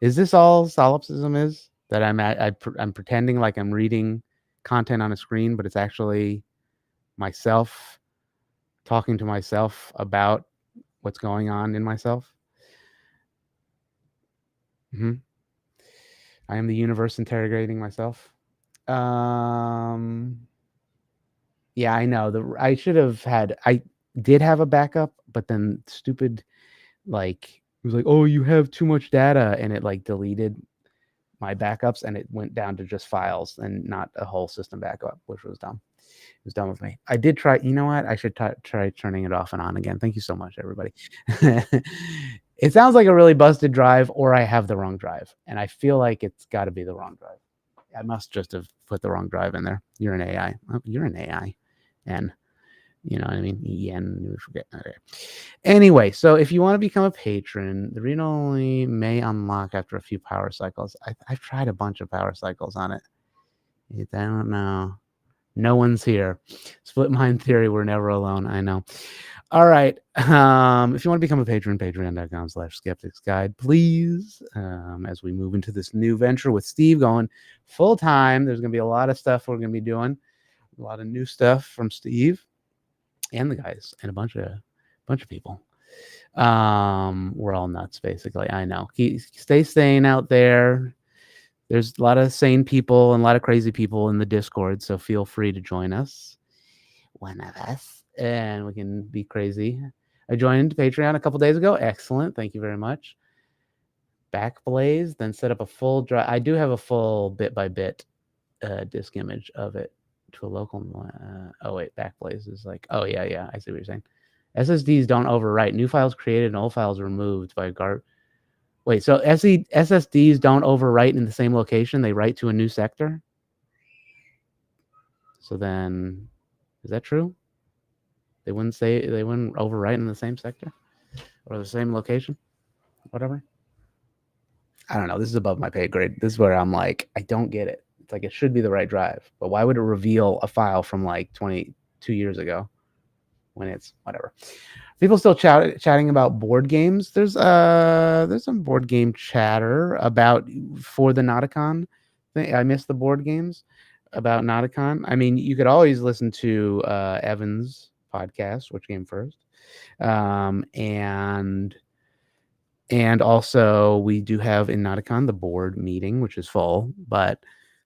Is this all solipsism is? That I'm pretending like I'm reading content on a screen, but it's actually myself talking to myself about what's going on in myself? I am the universe interrogating myself. Yeah, I know. I should have had. I did have a backup, but then stupid, like it was like, oh, you have too much data, and it like deleted my backups, and it went down to just files and not a whole system backup, which was dumb. It was dumb with me. I did try. You know what? I should try turning it off and on again. Thank you so much, everybody. It sounds like a really busted drive, or I have the wrong drive, and I feel like it's got to be the wrong drive. I must just have put the wrong drive in there. You're an AI. Oh, you're an AI. And you know what I mean? Yen, forget. Okay. Anyway, so if you want to become a patron, the read only may unlock after a few power cycles. I've tried a bunch of power cycles on it. I don't know. No one's here. Split mind theory. We're never alone. I know. All right. If you want to become a patron, patreon.com/skeptics guide, please. As we move into this new venture with Steve going full time, there's going to be a lot of stuff we're going to be doing. A lot of new stuff from Steve and the guys and a bunch of people. We're all nuts, basically. I know. Stay sane out there. There's a lot of sane people and a lot of crazy people in the Discord, so feel free to join us. One of us. And we can be crazy. I joined Patreon a couple days ago. Excellent. Thank you very much. Backblaze, then set up a full drive. I do have a full bit-by-bit disk image of it to a local. Oh, wait. Backblaze is like, oh, yeah. I see what you're saying. SSDs don't overwrite. New files created and old files removed by Wait, so SSDs don't overwrite in the same location. They write to a new sector? So then, is that true? They wouldn't overwrite in the same sector or the same location, whatever. I don't know. This is above my pay grade. This is where I'm like, I don't get it. It's like it should be the right drive, but why would it reveal a file from like 22 years ago when it's whatever? People still chatting about board games. There's some board game chatter about for the Nauticon thing. I missed the board games about Nauticon. I mean, you could always listen to Evan's podcast, which came first, and also we do have in Nauticon the board meeting, which is full, but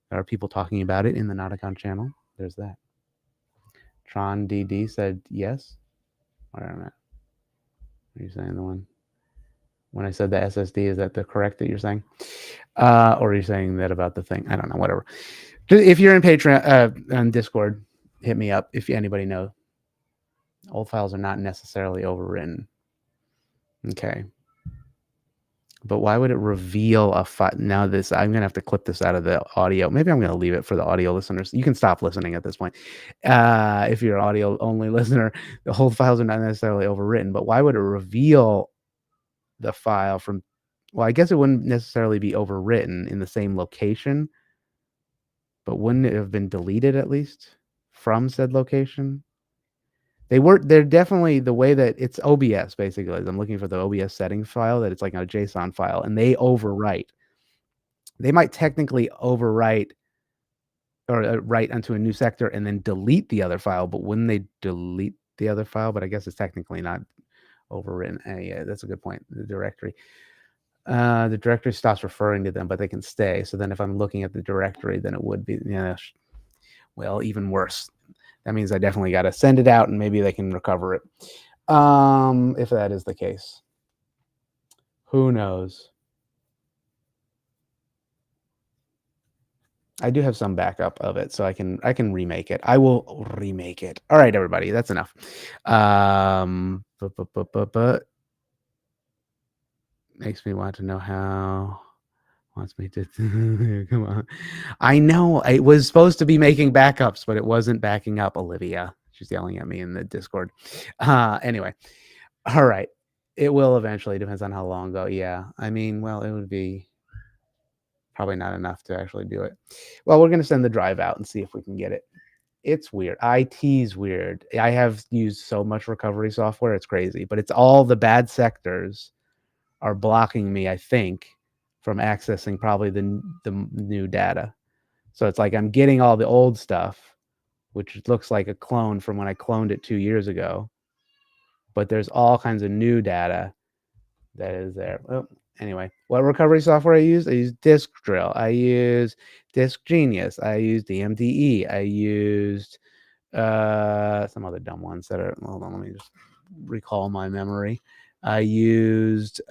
there are people talking about it in the Nauticon channel. There's that. Tron DD said yes. Where am I? Are you saying the one when I said the SSD? Is that the correct that you're saying, or are you saying that about the thing? I don't know. Whatever. If you're in Patreon on Discord, hit me up if anybody knows. Old files are not necessarily overwritten. Okay. But why would it reveal a file? Now I'm going to have to clip this out of the audio. Maybe I'm going to leave it for the audio listeners. You can stop listening at this point. If you're an audio only listener, the whole files are not necessarily overwritten. But why would it reveal the file from? Well, I guess it wouldn't necessarily be overwritten in the same location. But wouldn't it have been deleted at least from said location? They're definitely the way that it's OBS, basically. I'm looking for the OBS settings file that it's like a JSON file, and they overwrite. They might technically overwrite or write onto a new sector and then delete the other file, but wouldn't they delete the other file? But I guess it's technically not overwritten. Yeah, that's a good point. The directory stops referring to them, but they can stay. So then if I'm looking at the directory, then it would be, well, even worse. That means I definitely got to send it out and maybe they can recover it. If that is the case. Who knows? I do have some backup of it, so I can remake it. I will remake it. All right, everybody, that's enough. but makes me want to know how. Wants me to come on. I know it was supposed to be making backups, but it wasn't backing up. Olivia, she's yelling at me in the Discord. Anyway, all right. It will eventually. Depends on how long though. Yeah, I mean, well, it would be probably not enough to actually do it. Well, we're gonna send the drive out and see if we can get it. It's weird. IT's weird. I have used so much recovery software. It's crazy, but it's all the bad sectors are blocking me, I think, from accessing probably the new data. So it's like I'm getting all the old stuff, which looks like a clone from when I cloned it 2 years ago. But there's all kinds of new data that is there. Well, anyway, what recovery software I use? I use Disk Drill. I use Disk Genius. I use DMDE. I used some other dumb ones that are, hold on, let me just recall my memory. I used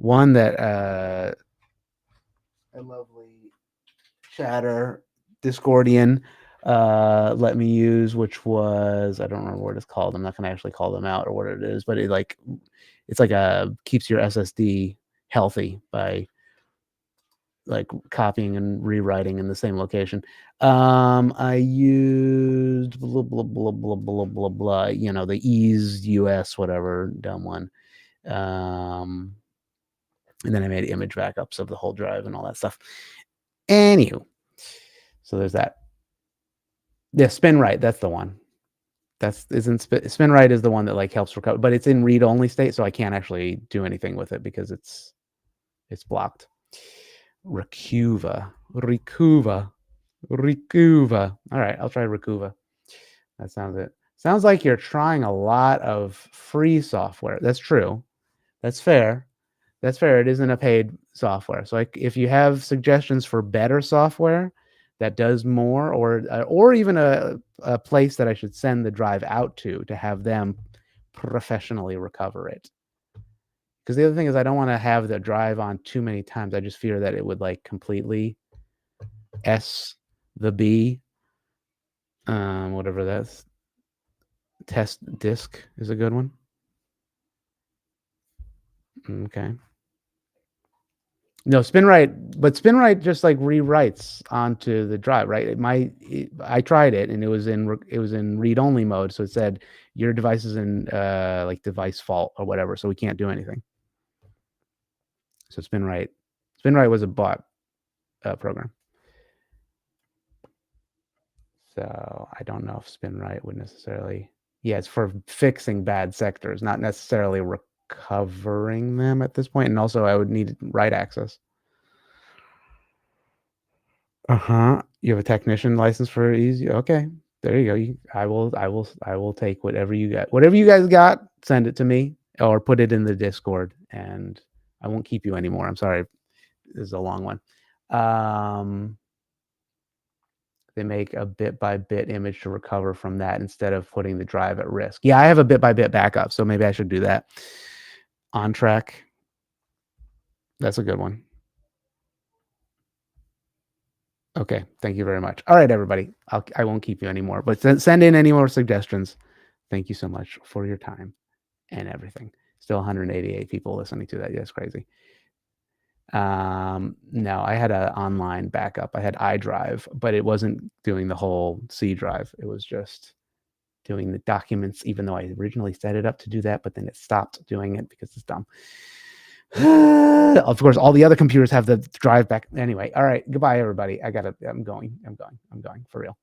one that a lovely chatter Discordian let me use, which was, I don't remember what it's called. I'm not gonna actually call them out or what it is, but it's like a keeps your SSD healthy by like copying and rewriting in the same location. I used blah blah blah blah blah blah blah. You know, the Ease US whatever dumb one. And then I made image backups of the whole drive and all that stuff. Anywho, so there's that. Yeah, SpinRite, that's the one. SpinRite is the one that like helps recover, but it's in read only state, so I can't actually do anything with it because it's blocked. Rikuva. All right, I'll try Rikuva. That sounds it. Sounds like you're trying a lot of free software. That's true. That's fair. That's fair. It isn't a paid software. So like if you have suggestions for better software that does more, or even a place that I should send the drive out to have them professionally recover it. Because the other thing is I don't want to have the drive on too many times. I just fear that it would like completely S the B, whatever that's. Test disk is a good one. Okay. No, SpinRite just like rewrites onto the drive, right? I tried it and it was in read only mode, so it said your device is in like device fault or whatever, so we can't do anything. So SpinRite was a bot program. So I don't know if SpinRite would necessarily. Yeah, it's for fixing bad sectors, not necessarily recovering them at this point. And also I would need write access. You have a technician license for easy. Okay, there you go. I will take whatever you got. Whatever you guys got, send it to me or put it in the Discord, and I won't keep you anymore. I'm sorry. This is a long one. They make a bit by bit image to recover from that instead of putting the drive at risk. Yeah, I have a bit by bit backup, so maybe I should do that. On track. That's a good one. Okay, thank you very much. All right, everybody. I won't keep you anymore, but send in any more suggestions. Thank you so much for your time and everything. Still 188 people listening to that. Yes, crazy. No, I had an online backup. I had iDrive, but it wasn't doing the whole C drive. It was just doing the documents, even though I originally set it up to do that, but then it stopped doing it because it's dumb. Of course, all the other computers have the drive back. Anyway, all right. Goodbye, everybody. I'm going for real.